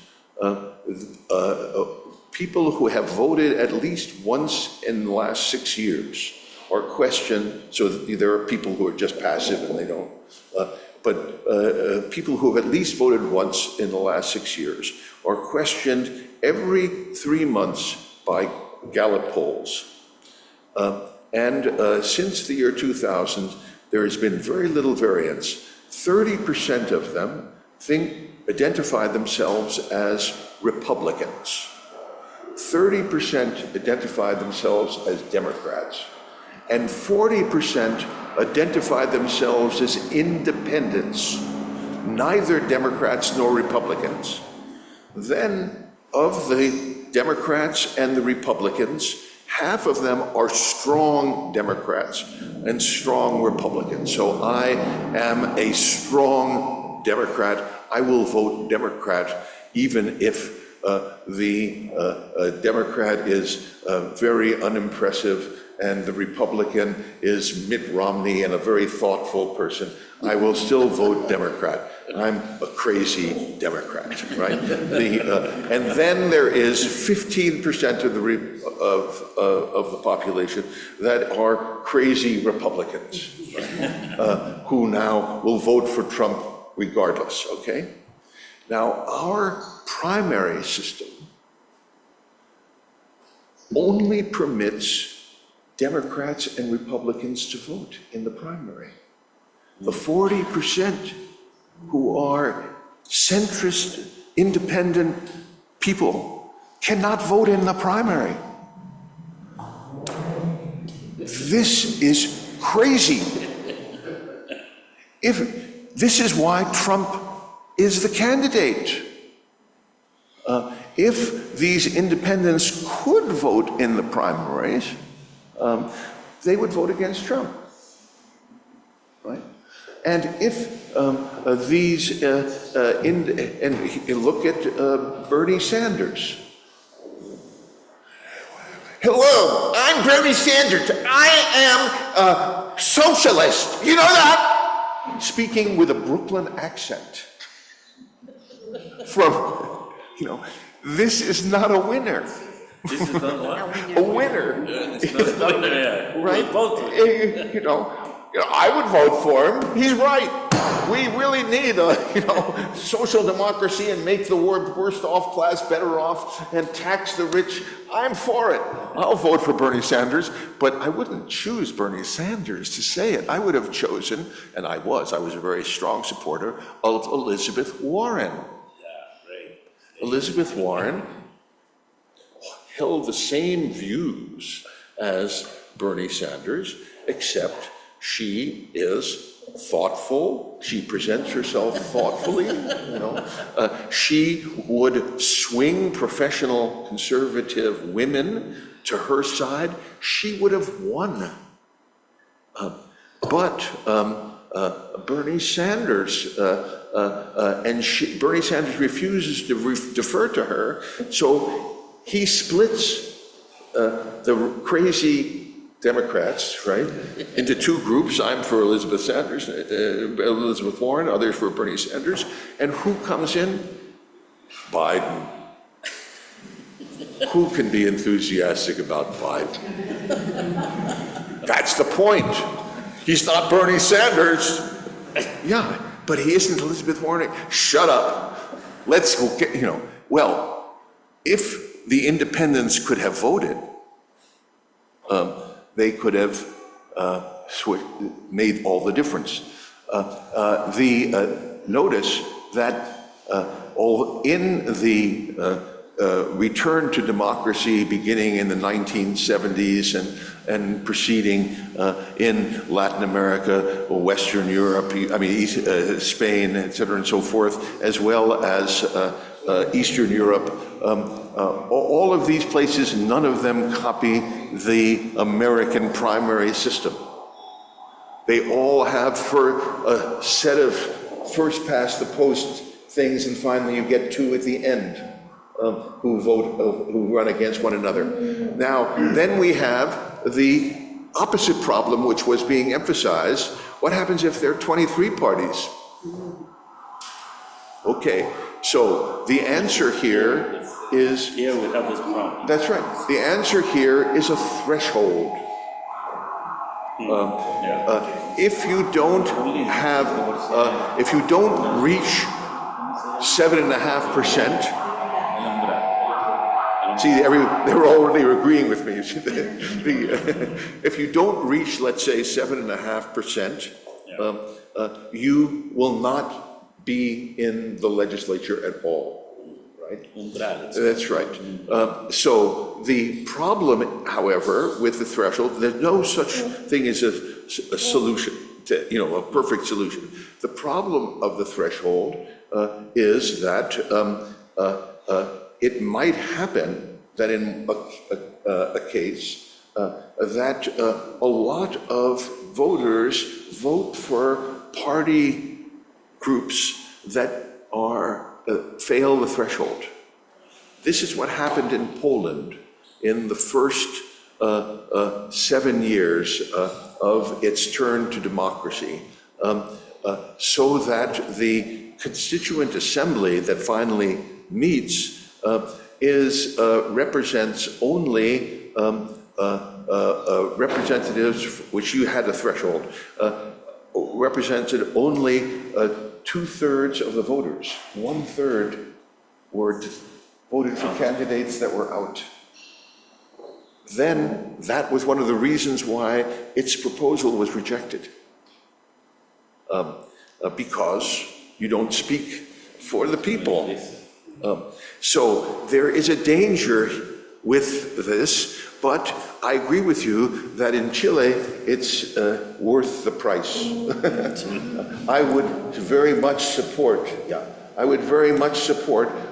people who have voted at least once in the last 6 years are questioned, so there are people who are just passive and they don't, but people who have at least voted once in the last 6 years are questioned every 3 months by Gallup polls. Since the year 2000, there has been very little variance. 30% of them identify themselves as Republicans. 30% identify themselves as Democrats. And 40% identify themselves as independents, neither Democrats nor Republicans. Then, of the Democrats and the Republicans, half of them are strong Democrats and strong Republicans. So I am a strong Democrat. I will vote Democrat even if the Democrat is very unimpressive and the Republican is Mitt Romney and a very thoughtful person, I will still vote Democrat. I'm a crazy Democrat, right? And then there is 15% of the population that are crazy Republicans, right? Who now will vote for Trump regardless, okay? Now, our primary system only permits Democrats and Republicans to vote in the primary. The 40% who are centrist, independent people cannot vote in the primary. This is crazy. This is why Trump is the candidate. If these independents could vote in the primaries, they would vote against Trump, right? And if look at Bernie Sanders. Hello, I'm Bernie Sanders. I am a socialist. You know that? Speaking with a Brooklyn accent. From, this is not a winner. This is not what? A winner. It's not a winner, yeah. Right? Vote. I would vote for him. He's right. We really need a, social democracy and make the worst off class better off and tax the rich. I'm for it. I'll vote for Bernie Sanders, but I wouldn't choose Bernie Sanders to say it. I would have chosen, and I was a very strong supporter of Elizabeth Warren. Yeah, right. Elizabeth Warren held the same views as Bernie Sanders, except she is thoughtful. She presents herself thoughtfully. She would swing professional conservative women to her side. She would have won. But Bernie Sanders Bernie Sanders refuses to defer to her, so he splits the crazy Democrats, right, into two groups. I'm for Elizabeth Sanders, Elizabeth Warren, others for Bernie Sanders. And who comes in? Biden. Who can be enthusiastic about Biden? That's the point. He's not Bernie Sanders. Yeah, but he isn't Elizabeth Warren. Shut up. Let's go get, well, if the independents could have voted, they could have made all the difference. Notice that in the return to democracy beginning in the 1970s and proceeding in Latin America, Western Europe, Spain, et cetera, and so forth, as well as Eastern Europe, all of these places, none of them copy the American primary system. They all have for a set of first past the post things, and finally you get two at the end who run against one another. Now, then we have the opposite problem, which was being emphasized. What happens if there are 23 parties? Okay, so the answer here is... Here we have this problem. That's right. The answer here is a threshold. If you don't have, if you don't reach 7.5%, see, they were already agreeing with me. If you don't reach, let's say, 7.5%, you will not be in the legislature at all, right? That's right. So the problem, however, with the threshold, there's no such thing as a solution, a perfect solution. The problem of the threshold is that it might happen that in a case that a lot of voters vote for party groups that fail the threshold. This is what happened in Poland in the first 7 years of its turn to democracy, so that the Constituent Assembly that finally meets represents only representatives, which you had a threshold, represented only 2/3 of the voters. 1/3 voted for candidates that were out. Then that was one of the reasons why its proposal was rejected. Because you don't speak for the people. So there is a danger with this, but I agree with you that in Chile, it's worth the price. I would very much support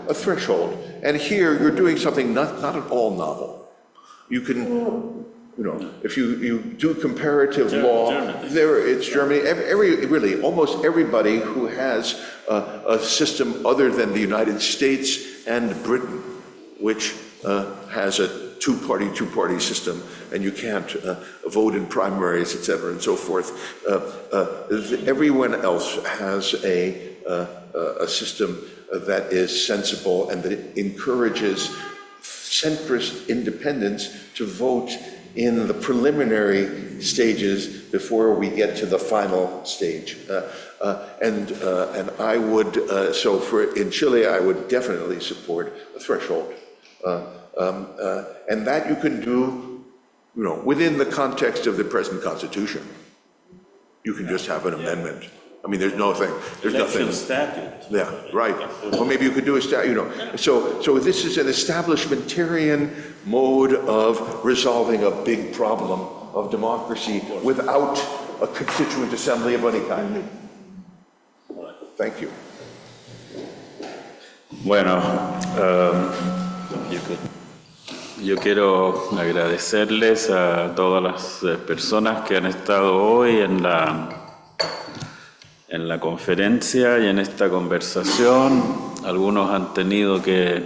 a threshold. And here, you're doing something not at all novel. You can, if you do comparative law, it's Germany, really, almost everybody who has a system other than the United States and Britain, which has a two-party system, and you can't vote in primaries, et cetera, and so forth. Everyone else has a system that is sensible and that encourages centrist independents to vote in the preliminary stages before we get to the final stage. And I would, in Chile, I would definitely support a threshold. And that you can do, within the context of the present Constitution. You can just have an amendment. I mean, there's nothing. Statute. Yeah, right. Or maybe you could do a statute, So this is an establishmentarian mode of resolving a big problem of democracy without a constituent assembly of any kind. Thank you. Bueno, yo quiero agradecerles a todas las personas que han estado hoy en la conferencia y en esta conversación. Algunos han tenido que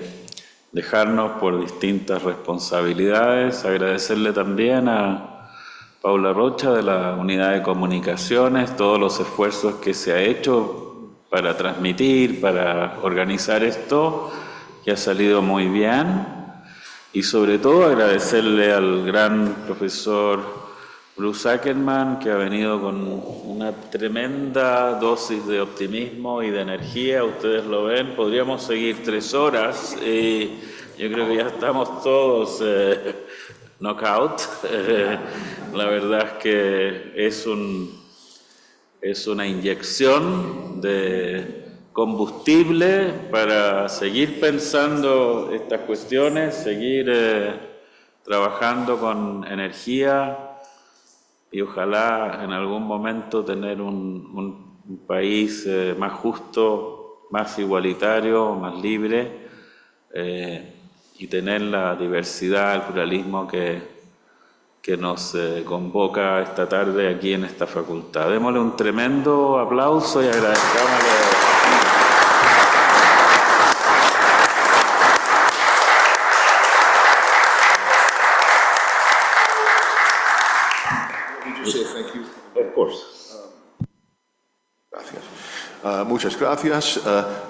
dejarnos por distintas responsabilidades. Agradecerle también a Paula Rocha de la Unidad de Comunicaciones, todos los esfuerzos que se ha hecho para transmitir, para organizar esto, que ha salido muy bien. Y sobre todo agradecerle al gran profesor Bruce Ackerman, que ha venido con una tremenda dosis de optimismo y de energía. Ustedes lo ven, podríamos seguir 3 horas. Yo creo que ya estamos todos knockout. La verdad es que es una inyección de combustible para seguir pensando estas cuestiones, seguir trabajando con energía. Y ojalá en algún momento tener un país más justo, más igualitario, más libre, y tener la diversidad, el pluralismo que nos convoca esta tarde aquí en esta facultad. Démosle un tremendo aplauso y agradezcámosle. Thank you. Of course. Gracias. Muchas gracias.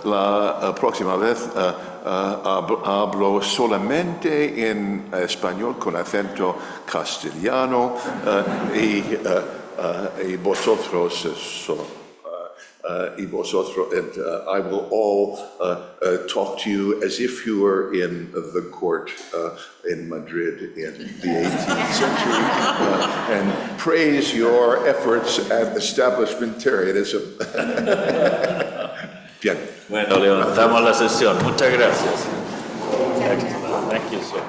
La próxima vez hablo solamente en español con acento castellano y vosotros and I will all talk to you as if you were in the court in Madrid in the 18th century and praise your efforts at establishmentarianism. Bien. Bueno, levantamos la sesión. Muchas gracias. Thank you, sir.